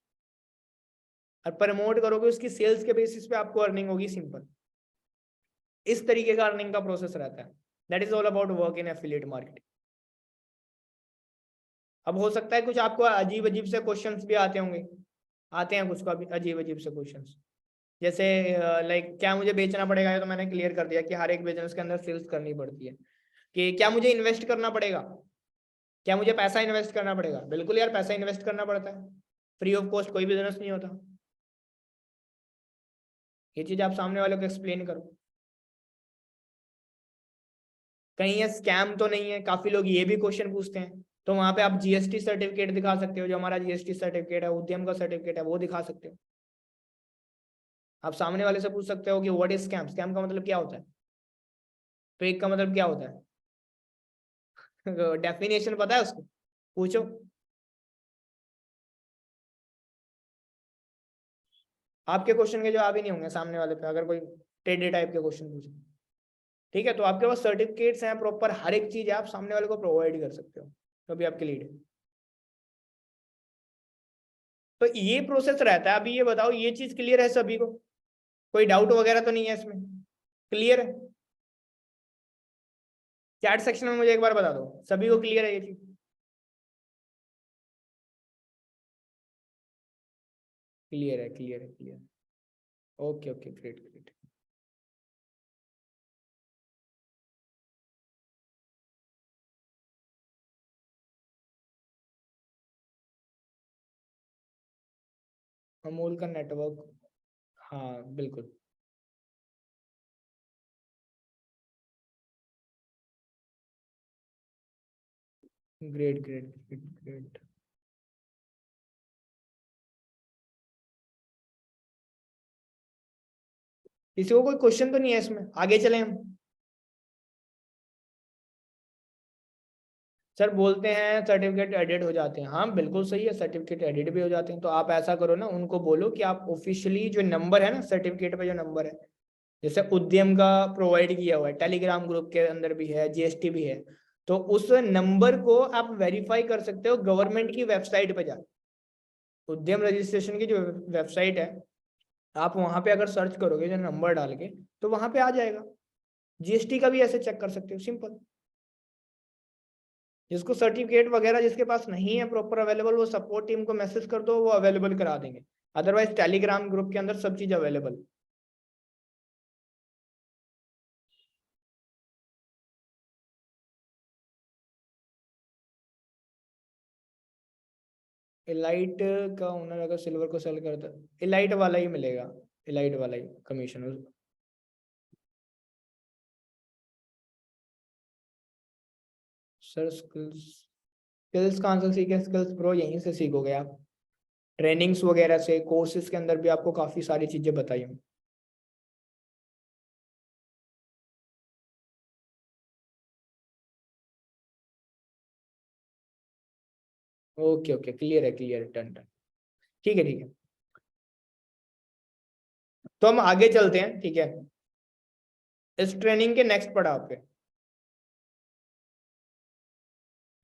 A: और प्रमोट करोगे उसकी सेल्स के बेसिस पे आपको अर्निंग होगी। सिंपल इस तरीके का अर्निंग का प्रोसेस रहता है। That is all about work in affiliate marketing. अब हो सकता है कुछ आपको अजीब अजीब से क्वेश्चंस भी आते होंगे, आते हैं कुछ को अजीब अजीब से क्वेश्चंस, जैसे लाइक क्या मुझे बेचना पड़ेगा? ये तो मैंने क्लियर कर दिया कि हर एक बिजनेस के अंदर सेल्स करनी पड़ती है। कि क्या मुझे इन्वेस्ट करना पड़ेगा? क्या मुझे पैसा इन्वेस्ट करना पड़ेगा? बिल्कुल यार, पैसा इन्वेस्ट करना पड़ता है, फ्री ऑफ कॉस्ट कोई बिजनेस नहीं होता। ये चीज आप सामने वाले को एक्सप्लेन करो। कहीं ये स्कैम तो नहीं है? काफी लोग ये भी क्वेश्चन पूछते हैं, तो वहां पे आप जीएसटी सर्टिफिकेट दिखा सकते हो, जो हमारा जीएसटी सर्टिफिकेट है, उद्यम का सर्टिफिकेट है, वो दिखा सकते हो। आप सामने वाले से पूछ सकते हो कि व्हाट इज स्कैम, स्कैम का मतलब क्या होता है, फेक का मतलब क्या होता है? डेफिनेशन पता है उसको? पूछो। आपके क्वेश्चन के जवाब ही नहीं होंगे सामने वाले पे अगर कोई टेढ़े टाइप के क्वेश्चन पूछे। ठीक है, तो आपके पास सर्टिफिकेट्स हैं प्रॉपर, हर एक चीज है, आप सामने वाले को प्रोवाइड कर सकते हो तो भी आपके लीड है। तो ये प्रोसेस रहता है। अभी ये बताओ, ये चीज क्लियर है सभी को? कोई डाउट वगैरह तो नहीं है इसमें? क्लियर है? चैट सेक्शन में मुझे एक बार बता दो सभी को क्लियर है ये चीज? क्लियर है, क्लियर है, clear. Okay okay, great great. Amul का नेटवर्क, हाँ बिल्कुल। Great great great great. किसी को कोई क्वेश्चन तो नहीं है इसमें, आगे चले हम। सर बोलते हैं सर्टिफिकेट एडिट हो जाते हैं, हाँ बिल्कुल सही है, सर्टिफिकेट एडिट भी हो जाते हैं। तो आप ऐसा करो ना, उनको बोलो कि आप ऑफिशियली जो नंबर है ना सर्टिफिकेट पे, जो नंबर है, जैसे उद्यम का प्रोवाइड किया हुआ है, टेलीग्राम ग्रुप के अंदर भी है, जीएसटी भी है, तो उस नंबर को आप वेरीफाई कर सकते हो गवर्नमेंट की वेबसाइट पे जाकर। उद्यम रजिस्ट्रेशन की जो वेबसाइट है, आप वहां पे अगर सर्च करोगे जो नंबर डाल के, तो वहां पे आ जाएगा। जीएसटी का भी ऐसे चेक कर सकते हो, सिंपल। जिसको सर्टिफिकेट वगैरह जिसके पास नहीं है प्रॉपर अवेलेबल, वो सपोर्ट टीम को मैसेज कर दो, वो अवेलेबल करा देंगे। अदरवाइज टेलीग्राम ग्रुप के अंदर सब चीज अवेलेबल। इलाइट का ओनर अगर सिल्वर को सेल करता है, इलाइट वाला ही मिलेगा, इलाइट वाला ही कमीशन। सर स्किल्स, स्किल्स कहाँ से सीखे? स्किल्स ब्रो यहीं से सीखोगे आप, ट्रेनिंग्स वगैरह से, कोर्सेज के अंदर भी आपको काफी सारी चीजें बताई हूँ। ओके ओके, क्लियर है, क्लियर है, डन डन। ठीक है ठीक है, तो हम आगे चलते हैं, ठीक है, इस ट्रेनिंग के नेक्स्ट पड़ाव पे।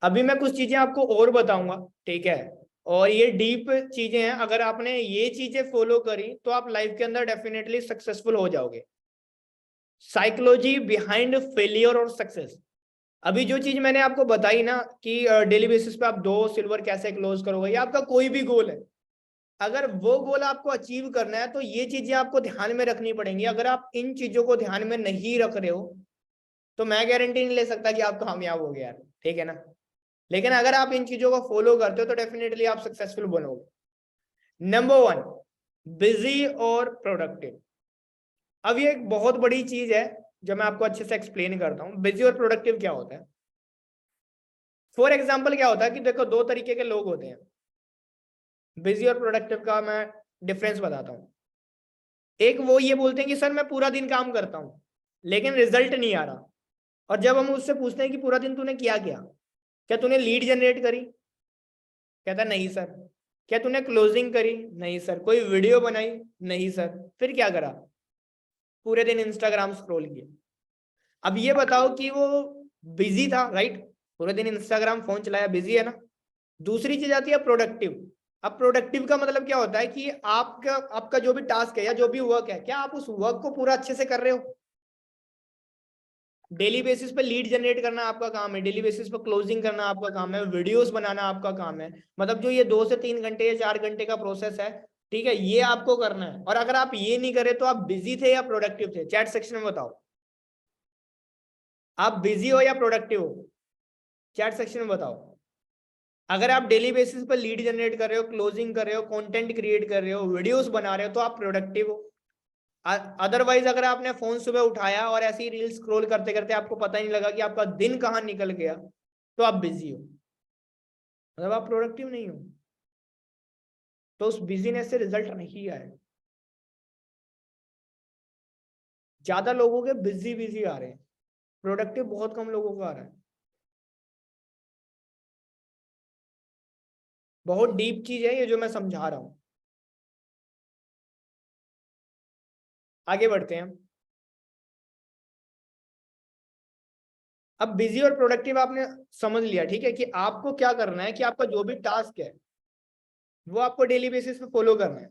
A: अभी मैं कुछ चीजें आपको और बताऊंगा, ठीक है, और ये डीप चीजें हैं। अगर आपने ये चीजें फॉलो करी तो आप लाइफ के अंदर डेफिनेटली सक्सेसफुल हो जाओगे। साइकोलॉजी बिहाइंड फेलियर और सक्सेस। अभी जो चीज मैंने आपको बताई ना कि डेली बेसिस पे आप 2 सिल्वर कैसे क्लोज करोगे, या आपका कोई भी गोल है, अगर वो गोल आपको अचीव करना है तो ये चीजें आपको ध्यान में रखनी पड़ेंगी। अगर आप इन चीजों को ध्यान में नहीं रख रहे हो तो मैं गारंटी नहीं ले सकता कि आप कामयाब हो गए यार, ठीक है ना। लेकिन अगर आप इन चीजों को फॉलो करते हो तो डेफिनेटली आप सक्सेसफुल बनोगे। नंबर 1, बिजी और प्रोडक्टिव। अब ये एक बहुत बड़ी चीज है जो मैं आपको अच्छे से एक्सप्लेन करता हूँ। बिजी और प्रोडक्टिव क्या होता है? फॉर एग्जाम्पल क्या होता है कि देखो, 2 तरीके के लोग होते हैं। बिजी और प्रोडक्टिव का मैं डिफरेंस बताता हूँ। एक वो ये बोलते हैं कि सर मैं पूरा दिन काम करता हूँ लेकिन रिजल्ट नहीं आ रहा, और जब हम उससे पूछते हैं कि पूरा दिन तूने किया क्या, क्या तूने लीड जनरेट करी, कहता नहीं सर। क्या तूने क्लोजिंग करी? नहीं सर। कोई वीडियो बनाई? नहीं सर। फिर क्या करा? पूरे दिन इंस्टाग्राम स्क्रॉल किया। अब ये बताओ कि वो बिजी था, राइट? पूरे दिन इंस्टाग्राम फोन चलाया, बिजी है ना। दूसरी चीज आती है प्रोडक्टिव। अब प्रोडक्टिव का मतलब क्या होता है कि आपका आपका जो भी टास्क है या जो भी वर्क है, क्या आप उस वर्क को पूरा अच्छे से कर रहे हो? डेली बेसिस पे लीड जनरेट करना आपका काम है, डेली बेसिस पे क्लोजिंग करना आपका काम है, वीडियोस बनाना आपका काम है। मतलब जो ये 2 से 3 घंटे या 4 घंटे का प्रोसेस है, ठीक है, ये आपको करना है। और अगर आप ये नहीं करे तो आप बिजी थे या प्रोडक्टिव थे? चैट सेक्शन में बताओ, आप बिजी हो या प्रोडक्टिव हो? चैट सेक्शन में बताओ। अगर आप डेली बेसिस पर लीड जनरेट कर रहे हो, क्लोजिंग कर रहे हो, कंटेंट क्रिएट कर रहे हो, वीडियोस बना रहे हो, तो आप प्रोडक्टिव हो। अदरवाइज अगर आपने फोन सुबह उठाया और ऐसे ही रील स्क्रॉल करते करते आपको पता ही नहीं लगा कि आपका दिन कहाँ निकल गया, तो आप बिजी हो, मतलब आप प्रोडक्टिव नहीं हो। तो उस बिजीनेस से रिजल्ट नहीं आए। ज्यादा लोगों के बिजी बिजी आ रहे हैं, प्रोडक्टिव बहुत कम लोगों को आ रहा है। बहुत डीप चीज है ये जो मैं समझा रहा हूं। आगे बढ़ते हैं। अब बिजी और प्रोडक्टिव आपने समझ लिया, ठीक है, कि आपको क्या करना है कि आपका जो भी टास्क है वो आपको डेली बेसिस पे फॉलो करना है।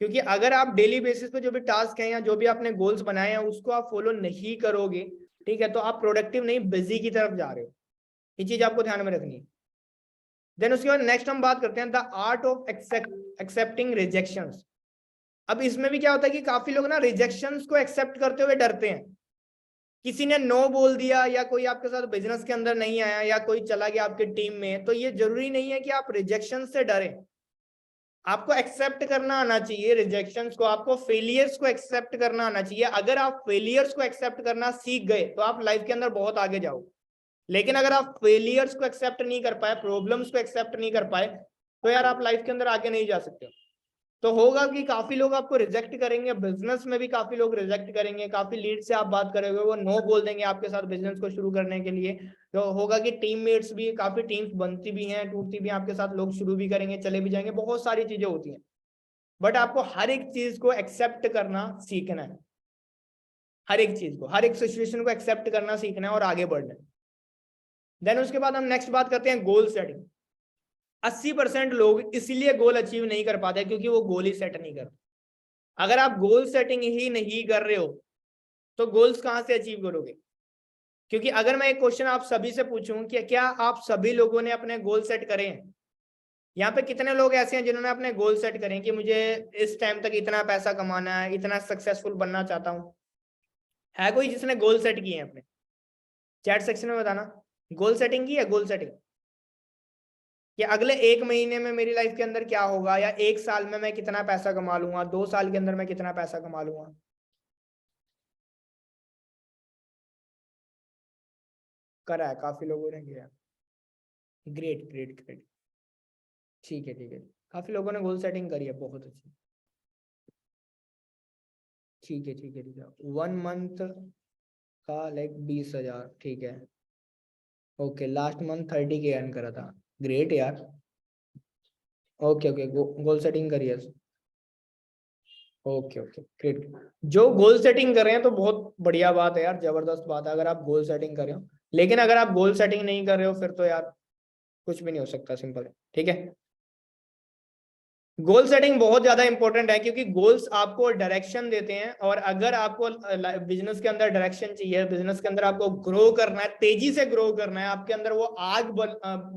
A: क्योंकि अगर आप डेली बेसिस पे जो भी टास्क है या जो भी आपने गोल्स बनाए हैं उसको आप फॉलो नहीं करोगे, ठीक है, तो आप प्रोडक्टिव नहीं बिजी की तरफ जा रहे हो। ये चीज आपको ध्यान में रखनी है। देन उसके बाद नेक्स्ट हम बात करते हैं the art of accepting rejections. अब इसमें भी क्या होता है कि काफी लोग ना रिजेक्शंस को एक्सेप्ट करते हुए डरते हैं। किसी ने नो बोल दिया या कोई आपके साथ बिजनेस के अंदर नहीं आया या कोई चला गया आपकी टीम में, तो ये जरूरी नहीं है कि आप रिजेक्शन से डरें। आपको एक्सेप्ट करना आना चाहिए रिजेक्शंस को, आपको फेलियर्स को एक्सेप्ट करना आना चाहिए। अगर आप फेलियर्स को एक्सेप्ट करना सीख गए तो आप लाइफ के अंदर बहुत आगे जाओगे। लेकिन अगर आप फेलियर्स को एक्सेप्ट नहीं कर पाए, प्रॉब्लम्स को एक्सेप्ट नहीं कर पाए, तो यार आप लाइफ के अंदर आगे नहीं जा सकते। तो होगा कि काफी लोग आपको रिजेक्ट करेंगे, बिजनेस में भी काफी लोग रिजेक्ट करेंगे, काफी लीड से आप बात करोगे वो नो बोल देंगे आपके साथ बिजनेस को शुरू करने के लिए। तो होगा कि टीममेट्स भी, काफी टीम्स बनती भी हैं, टूटती भी हैं आपके साथ, लोग शुरू भी करेंगे, चले भी जाएंगे, बहुत सारी चीजें होती हैं। बट आपको हर एक चीज को एक्सेप्ट करना सीखना है, हर एक चीज को, हर एक सिचुएशन को एक्सेप्ट करना सीखना है और आगे बढ़ना है। देन उसके बाद हम नेक्स्ट बात करते हैं गोल सेटिंग। 80% लोग इसलिए गोल अचीव नहीं कर पाते क्योंकि वो गोल ही सेट नहीं करते। अगर आप गोल सेटिंग ही नहीं कर रहे हो तो गोल्स कहां से अचीव करोगे? क्योंकि अगर मैं एक क्वेश्चन आप सभी से पूछूं कि क्या आप सभी लोगों ने अपने गोल सेट करे हैं? यहाँ पे कितने लोग ऐसे हैं जिन्होंने अपने गोल सेट करें कि मुझे इस टाइम तक इतना पैसा कमाना है, इतना सक्सेसफुल बनना चाहता हूं? है कोई जिसने गोल सेट किए हैं अपने? चैट सेक्शन में बताना, गोल सेटिंग की है, गोल सेटिंग कि अगले 1 महीने में मेरी लाइफ के अंदर क्या होगा, या 1 साल में मैं कितना पैसा कमा लूंगा, 2 साल के अंदर मैं कितना पैसा कमा लूंगा। करा है, काफी लोगों ने किया। ग्रेट ग्रेट ग्रेट, ठीक है ठीक है, काफी लोगों ने गोल सेटिंग करी है, बहुत अच्छी। ठीक है ठीक है ठीक है, 1 मंथ का लाइक 20,000, ठीक है। Okay, last month 30K earn करा था, ग्रेट यार। ओके ओके, गोल सेटिंग करी है। Okay okay great. जो गोल सेटिंग कर रहे हैं तो बहुत बढ़िया बात है यार, जबरदस्त बात है अगर आप गोल सेटिंग कर रहे हो। लेकिन अगर आप गोल सेटिंग नहीं कर रहे हो फिर तो यार कुछ भी नहीं हो सकता, सिंपल है, ठीक है। गोल सेटिंग बहुत ज्यादा इंपॉर्टेंट है क्योंकि गोल्स आपको डायरेक्शन देते हैं, और अगर आपको बिजनेस के अंदर डायरेक्शन चाहिए, बिजनेस के अंदर आपको ग्रो करना है, तेजी से ग्रो करना है, आपके अंदर वो आग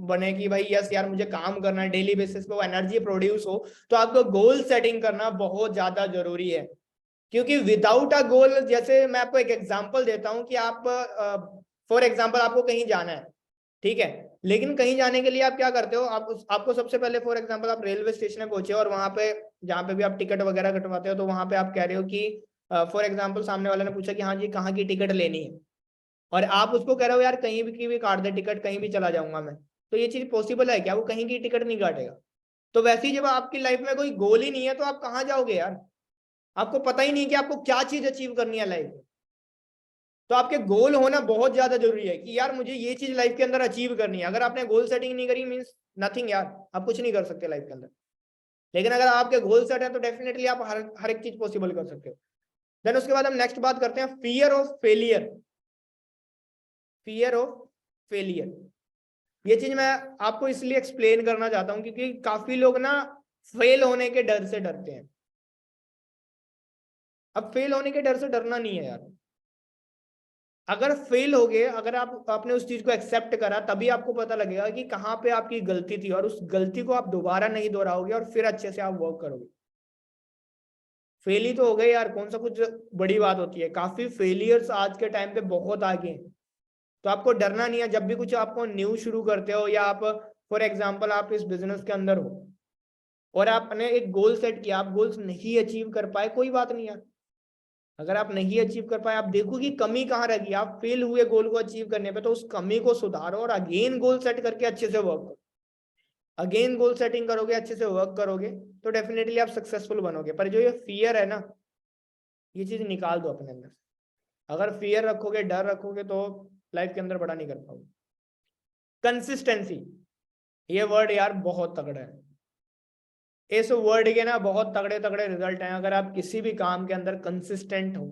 A: बने कि भाई यस यार मुझे काम करना है, डेली बेसिस पे वो एनर्जी प्रोड्यूस हो, तो आपको गोल सेटिंग करना बहुत ज्यादा जरूरी है। क्योंकि विदाउट अ गोल, जैसे मैं आपको एक एग्जांपल देता हूं कि आप फॉर एग्जांपल आपको कहीं जाना है, ठीक है, लेकिन कहीं जाने के लिए आप क्या करते हो, आपको सबसे पहले फॉर एग्जांपल आप रेलवे स्टेशन में पहुंचे और वहां पे जहाँ पे भी आप टिकट वगैरह कटवाते हो तो वहां पे आप कह रहे हो कि फॉर एग्जांपल सामने वाले ने पूछा कि हाँ जी कहाँ की टिकट लेनी है, और आप उसको कह रहे हो यार कहीं भी की भी काट दे टिकट, कहीं भी चला जाऊंगा मैं। तो ये चीज पॉसिबल है क्या? वो कहीं की टिकट नहीं काटेगा। तो वैसे ही जब आपकी लाइफ में कोई गोल ही नहीं है तो आप कहाँ जाओगे यार? आपको पता ही नहीं कि आपको क्या चीज अचीव करनी है लाइफ में। तो आपके गोल होना बहुत ज्यादा जरूरी है कि यार मुझे ये चीज लाइफ के अंदर अचीव करनी है। अगर आपने गोल सेटिंग नहीं करी मींस नथिंग यार, आप कुछ नहीं कर सकते लाइफ के अंदर। लेकिन अगर आपके गोल सेट है तो डेफिनेटली आप हर एक चीज पॉसिबल कर सकते हो। देन उसके बाद हम नेक्स्ट बात करते हैं fear of failure. Fear of failure, ये चीज मैं आपको इसलिए एक्सप्लेन करना चाहता हूँ क्योंकि काफी लोग ना फेल होने के डर से डरते हैं। अब फेल होने के डर से डरना नहीं है यार। अगर फेल हो गए, अगर आप आपने उस चीज को एक्सेप्ट करा, तभी आपको पता लगेगा कि कहाँ पे आपकी गलती थी, और उस गलती को आप दोबारा नहीं दोहराओगे और फिर अच्छे से आप वर्क करोगे। फेल ही तो हो गए यार, कौन सा कुछ बड़ी बात होती है। काफी फेलियर्स आज के टाइम पे बहुत आगे हैं, तो आपको डरना नहीं है। जब भी कुछ आपको न्यू शुरू करते हो, या आप फॉर एग्जाम्पल आप इस बिजनेस के अंदर हो और आपने एक गोल सेट किया, आप गोल्स नहीं अचीव कर पाए, कोई बात नहीं यार। अगर आप नहीं अचीव कर पाए, आप देखो कि कमी कहाँ रह गई, आप फेल हुए गोल को अचीव करने पे, तो उस कमी को सुधारो और अगेन गोल सेट करके अच्छे से वर्क करो। अगेन गोल सेटिंग करोगे, अच्छे से वर्क करोगे, तो डेफिनेटली आप सक्सेसफुल बनोगे। पर जो ये फियर है ना, ये चीज निकाल दो अपने अंदर से। अगर फियर रखोगे, डर रखोगे, तो लाइफ के अंदर बड़ा नहीं कर पाओगे। कंसिस्टेंसी, ये वर्ड यार बहुत तगड़ा है। इस वर्ड के ना बहुत तगड़े तगड़े रिजल्ट हैं। अगर आप किसी भी काम के अंदर कंसिस्टेंट हो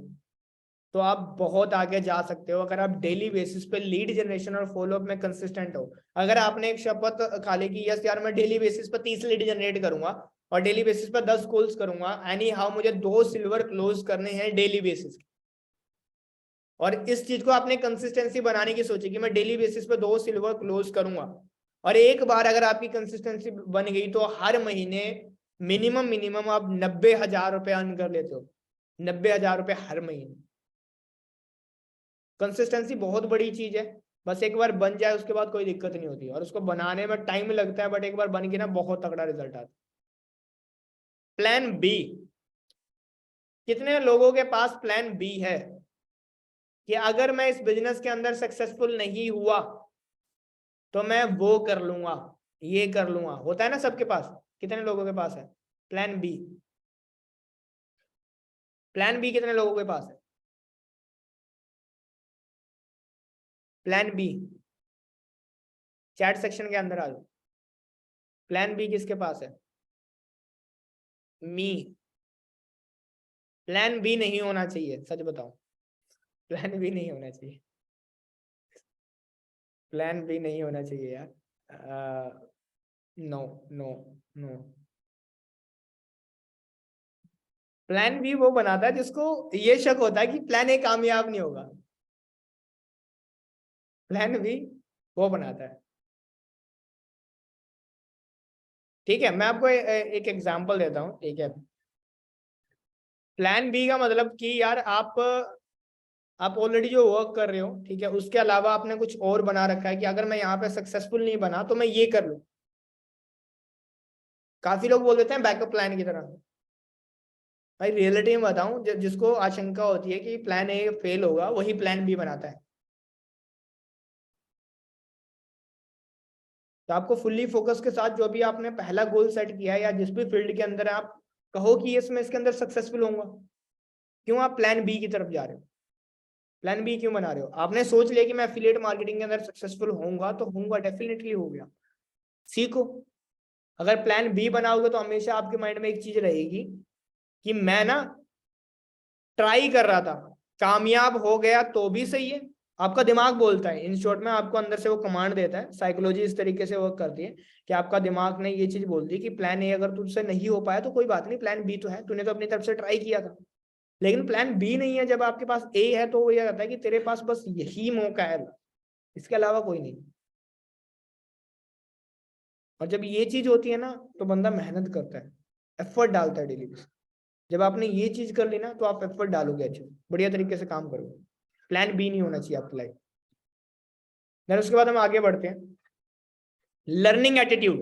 A: तो आप बहुत आगे जा सकते हो। अगर आप डेली बेसिस पे लीड जनरेशन और फॉलोअप में कंसिस्टेंट हो, अगर आपने एक शपथ खा ली कि यस यार मैं डेली बेसिस पे 30 लीड जनरेट करूंगा और डेली बेसिस पे 10 कॉल्स करूंगा, एनी हाउ मुझे 2 सिल्वर क्लोज करने हैं डेली बेसिस, और इस चीज को आपने कंसिस्टेंसी बनाने की सोची कि मैं डेली बेसिस पे 2 सिल्वर क्लोज करूंगा, और एक बार अगर आपकी कंसिस्टेंसी बन गई तो हर महीने मिनिमम मिनिमम आप 90,000 रुपए अर्न कर लेते हो। 90,000 रुपए हर महीने। कंसिस्टेंसी बहुत बड़ी चीज है। बस एक बार बन जाए उसके बाद कोई दिक्कत नहीं होती, और उसको बनाने में टाइम लगता है, बट एक बार बन के ना बहुत तगड़ा रिजल्ट आता है। प्लान बी, कितने लोगों के पास प्लान बी है कि अगर मैं इस बिजनेस के अंदर सक्सेसफुल नहीं हुआ तो मैं वो कर लूंगा, ये कर लूंगा? होता है ना सबके पास। कितने लोगों के पास है प्लान बी? प्लान बी कितने लोगों के पास है? प्लान बी, चैट सेक्शन के अंदर आ जाओ। प्लान बी किसके पास है? मी। प्लान बी नहीं होना चाहिए, सच बताओ। प्लान बी नहीं होना चाहिए, प्लान बी नहीं होना चाहिए यार। No no no. Plan B वो बनाता है जिसको ये शक होता है कि प्लान ए कामयाब नहीं होगा। प्लान बी वो बनाता है। ठीक है, मैं आपको एक एग्जांपल देता हूँ। ठीक है, प्लान बी का मतलब कि यार आप ऑलरेडी जो वर्क कर रहे हो, ठीक है, उसके अलावा आपने कुछ और बना रखा है कि अगर मैं यहाँ पे सक्सेसफुल नहीं बना तो मैं ये कर लूँ। काफी लोग बोल देते हैं बैकअप प्लान की तरह। भाई रियलिटी में बताऊं, जिसको आशंका होती है कि प्लान ए फेल होगा, वही प्लान बी बनाता है। तो आपको फुल्ली फोकस के साथ जो भी आपने पहला गोल सेट किया है या जिस भी फील्ड के अंदर आप कहो कि इसमें इसके अंदर सक्सेसफुल होऊंगा, क्यों आप प्लान बी की तरफ जा रहे हो? प्लान बी क्यों बना रहे हो? आपने सोच लिया कि मैं एफिलिएट मार्केटिंग के अंदर सक्सेसफुल होऊंगा, तो होऊंगा, डेफिनेटली हो गया। सीखो। अगर प्लान बी बनाओगे तो हमेशा आपके माइंड में एक चीज रहेगी कि मैं ना ट्राई कर रहा था, कामयाब हो गया तो भी सही है। आपका दिमाग बोलता है, इन शॉर्ट में आपको अंदर से वो कमांड देता है। साइकोलॉजी इस तरीके से वर्क करती है कि आपका दिमाग ने ये चीज बोल दी कि प्लान ए अगर तुझसे नहीं हो पाया तो कोई बात नहीं, प्लान बी तो है, तूने तो अपनी तरफ से ट्राई किया था। लेकिन प्लान बी नहीं है, जब आपके पास ए है तो वो ये कहता है कि तेरे पास बस यही मौका है, इसके अलावा कोई नहीं। और जब ये चीज होती है ना तो बंदा मेहनत करता है, एफर्ट डालता है डेली। जब आपने ये चीज कर ली ना तो आप एफर्ट डालोगे, अच्छे बढ़िया तरीके से काम करोगे। प्लान बी नहीं होना चाहिए आपकी लाइफ। देन उसके बाद हम आगे बढ़ते हैं। Learning attitude.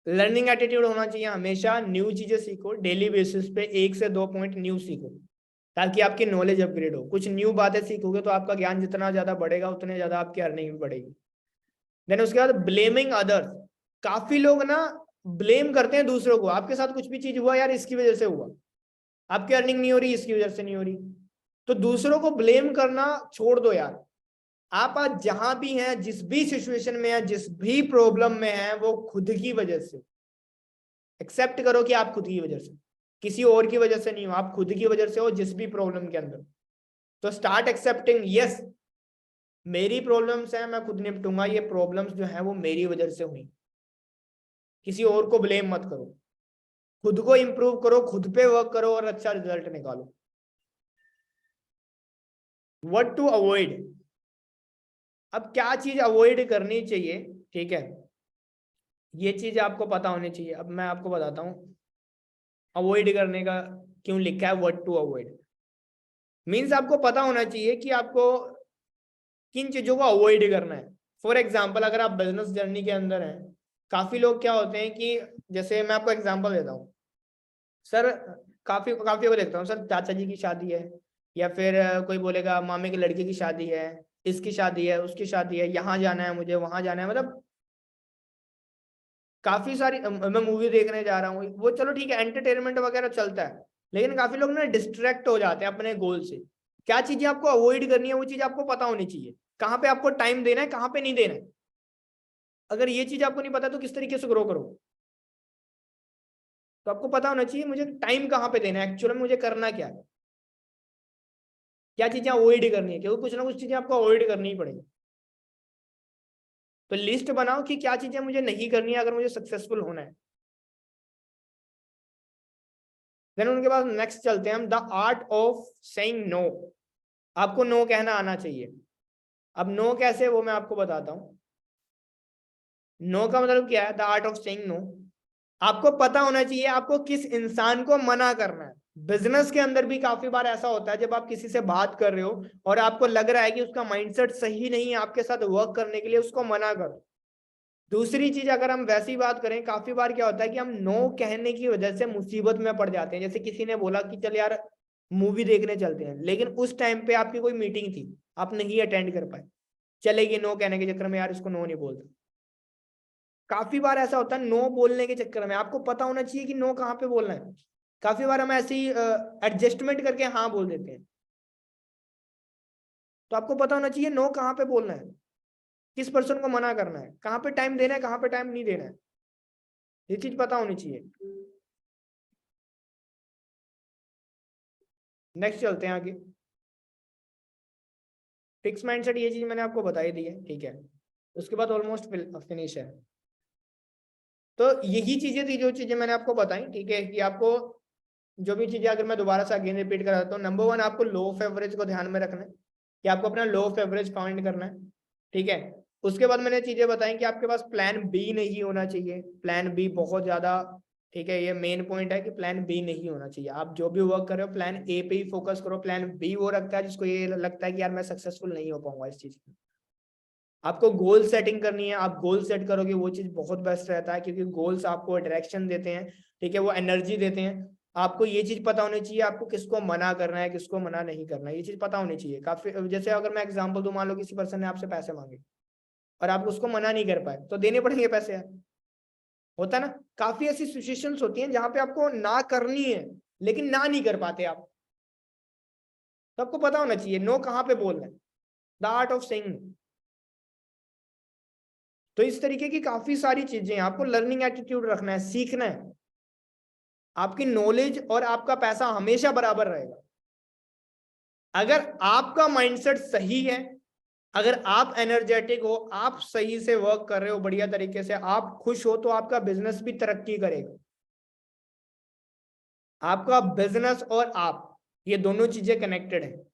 A: लर्निंग एटीट्यूड होना चाहिए हमेशा। न्यू चीजें सीखो डेली बेसिस पे, 1 से 2 पॉइंट न्यू सीखो ताकि आपकी नॉलेज अपग्रेड हो। कुछ न्यू बातें सीखोगे तो आपका ज्ञान जितना ज्यादा बढ़ेगा उतने ज्यादा आपकी अर्निंग भी बढ़ेगी। देन उसके बाद ब्लेमिंग अदर्स। काफी लोग ना ब्लेम करते हैं दूसरों को। आपके साथ कुछ भी चीज हुआ, यार इसकी वजह से हुआ, आपकी अर्निंग नहीं हो रही इसकी वजह से नहीं हो रही, तो दूसरों को ब्लेम करना छोड़ दो यार। आप आज जहां भी हैं, जिस भी सिचुएशन में है, जिस भी प्रॉब्लम में है, वो खुद की वजह से। एक्सेप्ट करो कि आप खुद की वजह से, किसी और की वजह से नहीं हो, आप खुद की वजह से हो जिस भी प्रॉब्लम के अंदर। तो स्टार्ट एक्सेप्टिंग, यस मेरी प्रॉब्लम्स हैं, मैं खुद निपटूंगा, ये प्रॉब्लम्स जो है वो मेरी वजह से हुई। किसी और को ब्लेम मत करो, खुद को इंप्रूव करो, खुद पे वर्क करो और अच्छा रिजल्ट निकालो। What to avoid. अब क्या चीज अवॉइड करनी चाहिए, ठीक है, ये चीज आपको पता होनी चाहिए। अब मैं आपको बताता हूँ अवॉइड करने का क्यों लिखा है, व्हाट टू अवॉइड। मीन्स आपको पता होना चाहिए कि आपको किन चीजों को अवॉइड करना है। फॉर एग्जाम्पल, अगर आप बिजनेस जर्नी के अंदर हैं, काफी लोग क्या होते हैं कि, जैसे मैं आपको एग्जाम्पल देता हूँ सर, काफी काफी को देखता हूँ सर, चाचा जी की शादी है, या फिर कोई बोलेगा मामे के लड़के की शादी है, इसकी शादी है, उसकी शादी है, यहाँ जाना है मुझे, वहां जाना है, मतलब काफी सारी, मैं मूवी देखने जा रहा हूँ, वो चलो ठीक है एंटरटेनमेंट वगैरह चलता है, लेकिन काफी लोग ना डिस्ट्रैक्ट हो जाते हैं अपने गोल से। क्या चीजें आपको अवॉइड करनी है वो चीज आपको पता होनी चाहिए, कहाँ पे आपको टाइम देना है, कहाँ पे नहीं देना है। अगर ये चीज आपको नहीं पता तो किस तरीके से ग्रो करो। तो आपको पता होना चाहिए मुझे टाइम कहाँ पे देना है, एक्चुअली में मुझे करना क्या है, क्या चीजें अवॉइड करनी है, क्योंकि कुछ ना कुछ चीजें आपको अवॉइड करनी ही पड़ेगी। तो लिस्ट बनाओ कि क्या चीजें मुझे नहीं करनी है अगर मुझे सक्सेसफुल होना है। देन उनके बाद नेक्स्ट चलते हैं हम, the art of saying no. आपको नो कहना आना चाहिए। अब नो कैसे, वो मैं आपको बताता हूं। नो का मतलब क्या है, the art of saying no. आपको पता होना चाहिए आपको किस इंसान को मना करना है। बिजनेस के अंदर भी काफी बार ऐसा होता है, जब आप किसी से बात कर रहे हो और आपको लग रहा है कि उसका माइंडसेट सही नहीं है आपके साथ वर्क करने के लिए, उसको मना करो। दूसरी चीज अगर हम वैसी बात करें, काफी बार क्या होता है कि हम नो कहने की वजह से मुसीबत में पड़ जाते हैं। जैसे किसी ने बोला कि चल यार मूवी देखने चलते हैं, लेकिन उस टाइम पे आपकी कोई मीटिंग थी, आप नहीं अटेंड कर पाए, चलेगी नो कहने के चक्कर में यार इसको नो नहीं बोलते। काफी बार ऐसा होता है नो बोलने के चक्कर में आपको पता होना चाहिए कि नो कहाँ पे बोलना है। काफी बार हम ऐसे ही एडजस्टमेंट करके हाँ बोल देते हैं। तो आपको पता होना चाहिए नो कहाँ पे बोलना है, किस पर्सन को मना करना है, कहाँ पे टाइम देना है, कहाँ पे टाइम नहीं देना है, ये चीज पता होनी चाहिए। नेक्स्ट चलते हैं आगे। फिक्स माइंडसेट, ये चीज मैंने आपको बता ही दी है, ठीक है। उसके बाद ऑलमोस्ट फिनिश है। तो यही चीजें थी जो चीजें मैंने आपको बताई, ठीक है, कि आपको जो भी चीजें, अगर मैं दोबारा से अगेन रिपीट करा देता हूँ, नंबर 1 आपको लो ऑफ एवरेज को ध्यान में रखना है कि आपको अपना लो ऑफ एवरेज फाइंड करना है, ठीक है। उसके बाद मैंने चीजें बताई कि आपके पास प्लान बी नहीं होना चाहिए, प्लान बी बहुत ज्यादा, ठीक है, ये मेन पॉइंट है कि प्लान बी नहीं होना चाहिए। आप जो भी वर्क कर रहे हो प्लान ए पे ही फोकस करो। प्लान बी वो रखता है जिसको ये लगता है कि यार मैं सक्सेसफुल नहीं हो पाऊंगा इस चीज में। आपको गोल सेटिंग करनी है, आप गोल सेट करोगे वो चीज बहुत बेस्ट रहता है, क्योंकि गोल्स आपको डायरेक्शन देते हैं, ठीक है, वो एनर्जी देते हैं। आपको ये चीज पता होनी चाहिए आपको किसको मना करना है, किसको मना नहीं करना है, ये चीज पता होनी चाहिए। काफी, जैसे अगर मैं एग्जांपल दूं, मान लो किसी पर्सन ने आपसे पैसे मांगे और आप उसको मना नहीं कर पाए, तो देने पड़ेंगे पैसे यार, होता है ना। काफी ऐसी सिचुएशंस होती हैं जहां पे आपको ना करनी है लेकिन ना नहीं कर पाते आप, तो आपको पता होना चाहिए नो कहाँ पे बोलना है, द आर्ट ऑफ सेइंग। तो इस तरीके की काफी सारी चीजें, आपको लर्निंग एटीट्यूड रखना है, सीखना है। आपकी नॉलेज और आपका पैसा हमेशा बराबर रहेगा। अगर आपका माइंडसेट सही है, अगर आप एनर्जेटिक हो, आप सही से वर्क कर रहे हो बढ़िया तरीके से, आप खुश हो, तो आपका बिजनेस भी तरक्की करेगा। आपका बिजनेस और आप, ये दोनों चीजें कनेक्टेड है।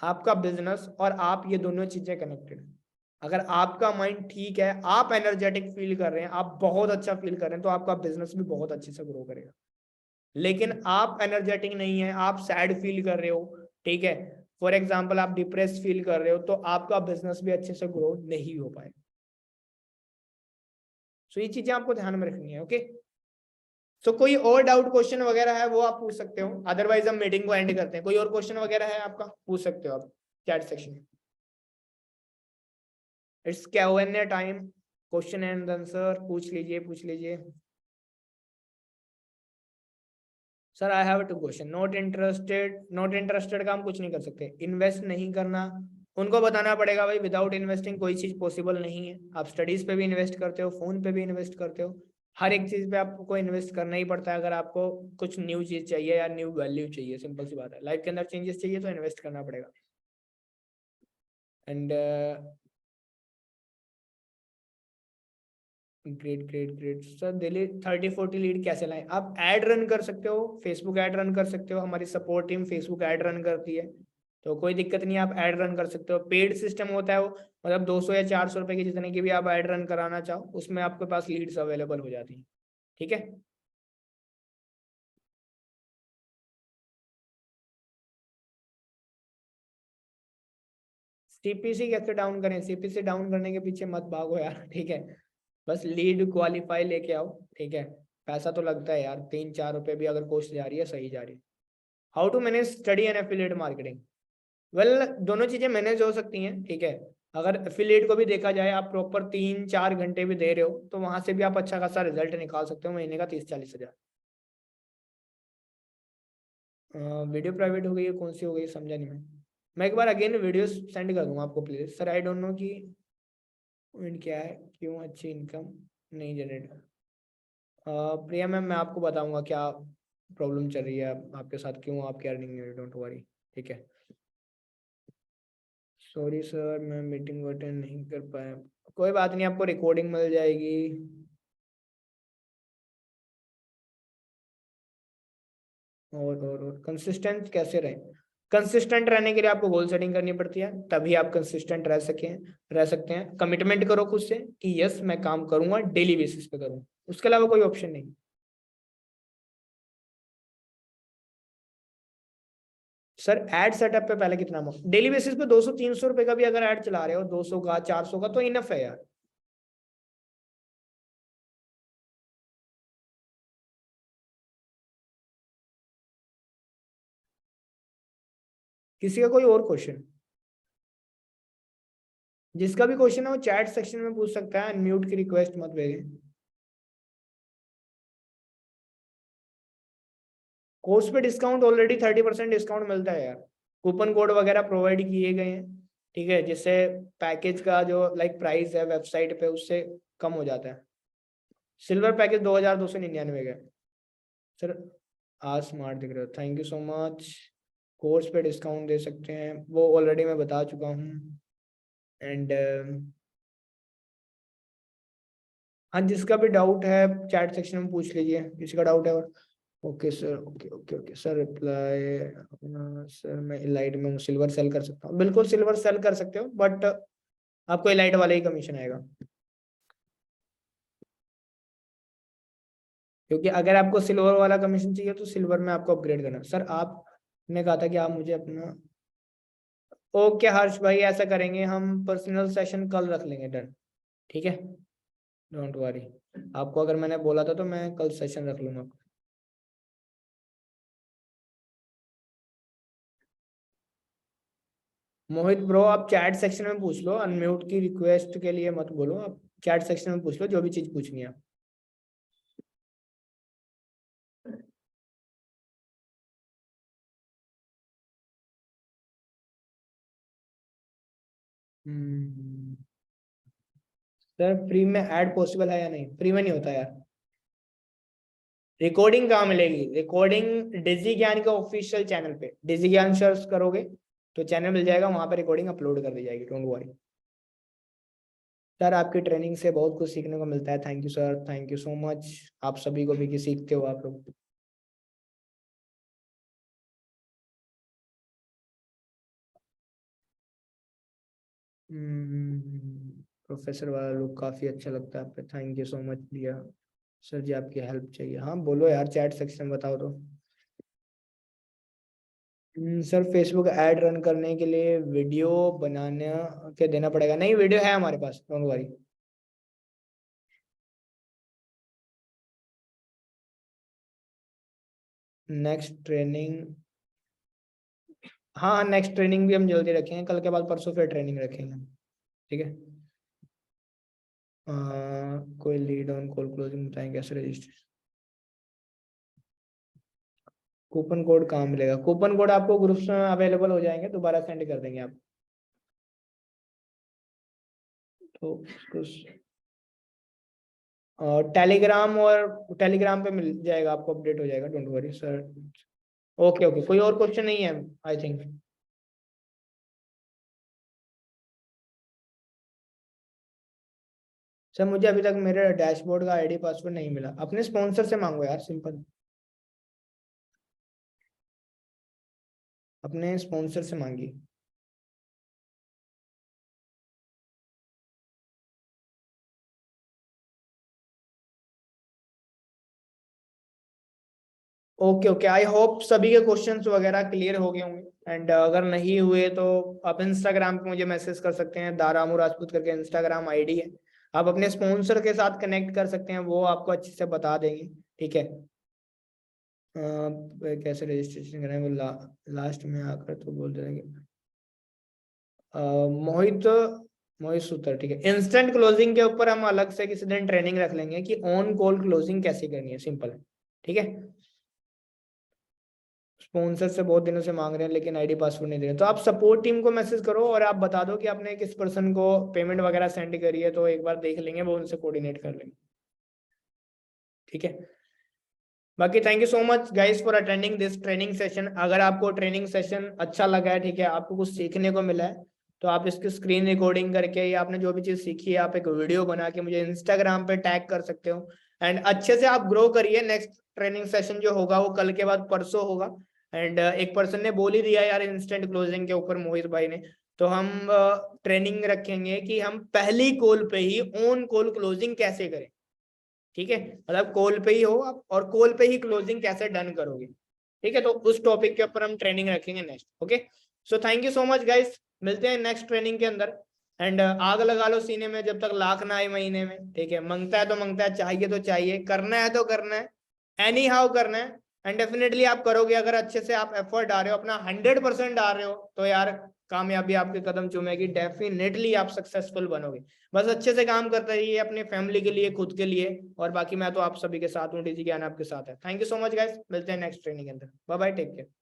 A: आपका बिजनेस और आप, ये दोनों चीजें कनेक्टेड है। अगर आपका माइंड ठीक है, आप एनर्जेटिक फील कर रहे हैं, आप बहुत अच्छा फील कर रहे हैं, तो आपका बिजनेस भी बहुत अच्छे से ग्रो करेगा। लेकिन आप एनर्जेटिक नहीं है, आप सैड फील कर रहे हो, ठीक है, फॉर एग्जाम्पल आप डिप्रेस फील कर रहे हो, तो आपका बिजनेस भी अच्छे से ग्रो नहीं हो पाएगा। सो ये चीजें आपको ध्यान में रखनी है, ओके। सो कोई और डाउट क्वेश्चन वगैरह है वो आप पूछ सकते हो, अदरवाइज हम मीटिंग को एंड करते हैं। कोई और क्वेश्चन वगैरह है आपका, पूछ सकते हो आप चैट सेक्शन में। It's Q&A time, question and answer, पूछ लीजिए पूछ लीजिए। Sir I have two question, not interested, not interested का हम कुछ नहीं कर सकते। इन्वेस्ट नहीं करना, उनको बताना पड़ेगा भाई विदाउट इन्वेस्टिंग कोई चीज पॉसिबल नहीं है। आप स्टडीज पे भी इन्वेस्ट करते हो, फोन पे भी इन्वेस्ट करते हो, हर एक चीज पे आपको इन्वेस्ट करना ही पड़ता है। अगर आपको कुछ न्यू चीज चाहिए या न्यू वैल्यू चाहिए, सिंपल सी बात है, लाइफ के अंदर चेंजेस चाहिए तो इन्वेस्ट करना पड़ेगा। And great great great sir, daily 30-40 lead कैसे लाएं? आप ऐड रन कर सकते हो, फेसबुक ऐड रन कर सकते हो, हमारी support team Facebook ad run करती है, तो कोई दिक्कत नहीं है, आप ऐड रन कर सकते हो। पेड सिस्टम होता है वो, मतलब 200 या 400 रुपए की जितने की भी आप ऐड रन कराना चाहो, उसमें आपके पास लीड्स अवेलेबल हो जाती हैं, ठीक है। सीपीसी कैसे डाउन करें? सीपीसी डाउन करने के पीछे मत भागो यार, ठीक है, बस लीड क्वालिफाई लेके आओ, ठीक है। पैसा तो लगता है यार, 3-4 रुपए भी अगर कॉस्ट जा रही है, सही जा रही है। How to manage study and affiliate marketing? Well, दोनों चीजें मैनेज हो सकती हैं, ठीक है। अगर एफिलिएट को भी देखा जाए, आप प्रॉपर 3-4 घंटे भी दे रहे हो, तो वहां से भी आप अच्छा खासा रिजल्ट निकाल सकते हो, महीने का 30-40 हजार। वीडियो प्राइवेट हो गई है, कौन सी हो गई समझा नहीं मैं एक बार अगेन वीडियो सेंड कर दूंगा आपको please. Sir I don't know कि पॉइंट क्या है, क्यों अच्छी इनकम नहीं जनरेट। प्रिया मैम, मैं आपको बताऊंगा क्या प्रॉब्लम चल रही है आपके साथ, क्यों आपकी अर्निंग नहीं, डोंट वरी, ठीक है। सॉरी सर, मैं मीटिंग अटेंड नहीं कर पाया। कोई बात नहीं, आपको रिकॉर्डिंग मिल जाएगी। और कंसिस्टेंट कैसे रहे? कंसिस्टेंट रहने के लिए आपको गोल सेटिंग करनी पड़ती है, तभी आप कंसिस्टेंट रह सकते हैं। कमिटमेंट करो खुद से कि यस मैं काम करूंगा, डेली बेसिस पे करूंगा, उसके अलावा कोई ऑप्शन नहीं। सर एड सेटअप पे पहले कितना, डेली बेसिस पे 200-300 रुपए का भी अगर ऐड चला रहे हो, 200 का 400 का, तो इनफ है यार। किसी का कोई और क्वेश्चन? जिसका भी क्वेश्चन है वो चैट सेक्शन में पूछ सकता है, अनम्यूट की रिक्वेस्ट मत भेजें। कोर्स पे डिस्काउंट ऑलरेडी 30% डिस्काउंट मिलता है यार, कूपन कोड वगैरह प्रोवाइड किए गए हैं, ठीक है, जिससे पैकेज का जो लाइक प्राइस है वेबसाइट पे उससे कम हो जाता है। सिल्वर पैकेज 2299 का सर। आज स्मार्ट दिख रहे हो, thank you so much. Course पे डिस्काउंट दे सकते हैं वो ऑलरेडी मैं बता चुका हूँ। एंड हाँ, जिसका भी डाउट है चैट सेक्शन में पूछ लीजिए, किसी का डाउट है और। Okay sir, okay okay okay sir, reply. Sir मैं इलाइट में हूँ, सिल्वर सेल कर सकता हूँ? बिल्कुल सिल्वर सेल कर सकते हो, बट आपको इलाइट वाला ही कमीशन आएगा, क्योंकि अगर आपको सिल्वर वाला कमीशन चाहिए तो सिल्वर में आपको अपग्रेड करना। सर आपने कहा था कि आप मुझे अपना। ओके हर्ष भाई, ऐसा करेंगे हम, पर्सनल सेशन कल रख लेंगे, डन, ठीक है, डोंट वरी। आपको अगर मैंने बोला था तो मैं कल सेशन रख लूंगा। मोहित ब्रो, आप चैट सेक्शन में पूछ लो, अनम्यूट की रिक्वेस्ट के लिए मत बोलो, आप चैट सेक्शन में पूछ लो जो भी चीज पूछनी है। हम्म, सर फ्री में ऐड पॉसिबल है या नहीं? फ्री में नहीं होता यार। रिकॉर्डिंग कहाँ मिलेगी? रिकॉर्डिंग डिजी ज्ञान का ऑफिशियल चैनल पे, डिजी ज्ञान सर्च करोगे तो चैनल मिल जाएगा, वहां पे रिकॉर्डिंग अपलोड कर दी जाएगी, डोंट वरी। सर आपकी ट्रेनिंग से बहुत कुछ सीखने को मिलता है, thank you sir, thank you so much. आप सभी को भी कि सीखते हो आप लोग। प्रोफेसर वाला लुक काफी अच्छा लगता है आप पे, थैंक यू सो मच भैया। सर जी आपकी हेल्प चाहिए, हाँ बोलो यार, चैट सेक्शन में बताओ तो। सर फेसबुक ऐड रन करने के लिए वीडियो बनाने के देना पड़ेगा? नहीं, वीडियो है हमारे पास, डोंट वरी। नेक्स्ट ट्रेनिंग, हाँ नेक्स्ट ट्रेनिंग भी हम जल्दी रखेंगे, कल के बाद परसों फिर ट्रेनिंग रखेंगे, ठीक है। कोई लीड ऑन कॉल क्लोजिंग बताएंगे कैसे रजिस्टर? कूपन कोड कहाँ मिलेगा? कूपन कोड आपको ग्रुप्स में अवेलेबल हो जाएंगे, दोबारा सेंड कर देंगे आप। तो टेलीग्राम, और टेलीग्राम पे मिल जाएगा आपको, अपडेट हो जाएगा, don't worry sir. Okay okay, कोई और क्वेश्चन नहीं है आई थिंक। सर मुझे अभी तक मेरे डैशबोर्ड का आईडी पासवर्ड नहीं मिला, अपने स्पॉन्सर से मांगो यार, सिंपल, अपने स्पॉन्सर से मांगी। ओके ओके, आई होप सभी के क्वेश्चंस वगैरह क्लियर हो गए होंगे, एंड अगर नहीं हुए तो आप इंस्टाग्राम पे मुझे मैसेज कर सकते हैं, दारामू राजपूत करके इंस्टाग्राम आईडी है। आप अपने स्पॉन्सर के साथ कनेक्ट कर सकते हैं, वो आपको अच्छे से बता देंगे, ठीक है। कैसे रजिस्ट्रेशन करें वो लास्ट में आकर तो बोल देंगे। मोहित, मोहित सूत्र, ठीक है। इंस्टेंट क्लोजिंग के ऊपर हम अलग से किसी दिन ट्रेनिंग रख लेंगे कि ऑन कॉल क्लोजिंग कैसे करनी है, सिंपल है, ठीक है। स्पॉन्सर से बहुत दिनों से मांग रहे हैं लेकिन आईडी पासवर्ड नहीं दे रहे, तो आप सपोर्ट टीम को मैसेज करो और आप बता दो कि आपने किस पर्सन को पेमेंट वगैरह सेंड करी है, तो एक बार देख लेंगे, वो उनसे कोऑर्डिनेट कर लेंगे, ठीक है। बाकी thank you so much guys for attending this training session. अगर आपको ट्रेनिंग सेशन अच्छा लगा है, ठीक है, आपको कुछ सीखने को मिला है, तो आप इसकी स्क्रीन रिकॉर्डिंग करके या आपने जो भी चीज सीखी है आप एक वीडियो बना के मुझे इंस्टाग्राम पे टैग कर सकते हो, एंड अच्छे से आप ग्रो करिए। नेक्स्ट ट्रेनिंग सेशन जो होगा वो कल के बाद परसों होगा, एंड एक पर्सन ने बोल ही दिया यार इंस्टेंट क्लोजिंग के ऊपर, मोहित भाई ने, तो हम ट्रेनिंग रखेंगे कि हम पहली कॉल पे ही ऑन कॉल क्लोजिंग कैसे करें, ठीक है, मतलब कॉल पे ही हो आप और कॉल पे ही क्लोजिंग कैसे डन करोगे, ठीक है। तो उस टॉपिक के ऊपर हम ट्रेनिंग रखेंगे next, okay. So thank you so much guys, मिलते हैं नेक्स्ट ट्रेनिंग के अंदर। एंड आग लगा लो सीने में जब तक लाख ना आए महीने में, ठीक है, मांगता है तो मांगता है, चाहिए तो चाहिए, करना है तो करना है, एनी हाउ करना है, एंड डेफिनेटली आप करोगे, अगर अच्छे से आप एफर्ट डाल रहे हो, अपना 100% डाल रहे हो, तो यार कामयाबी आपके कदम चूमेगी, डेफिनेटली आप सक्सेसफुल बनोगे। बस अच्छे से काम करते रहिए अपने फैमिली के लिए, खुद के लिए, और बाकी मैं तो आप सभी के साथ हूँ, डीजी ज्ञान आपके साथ है। Thank you so much guys, मिलते हैं नेक्स्ट ट्रेनिंग के अंदर। Bye bye, take care.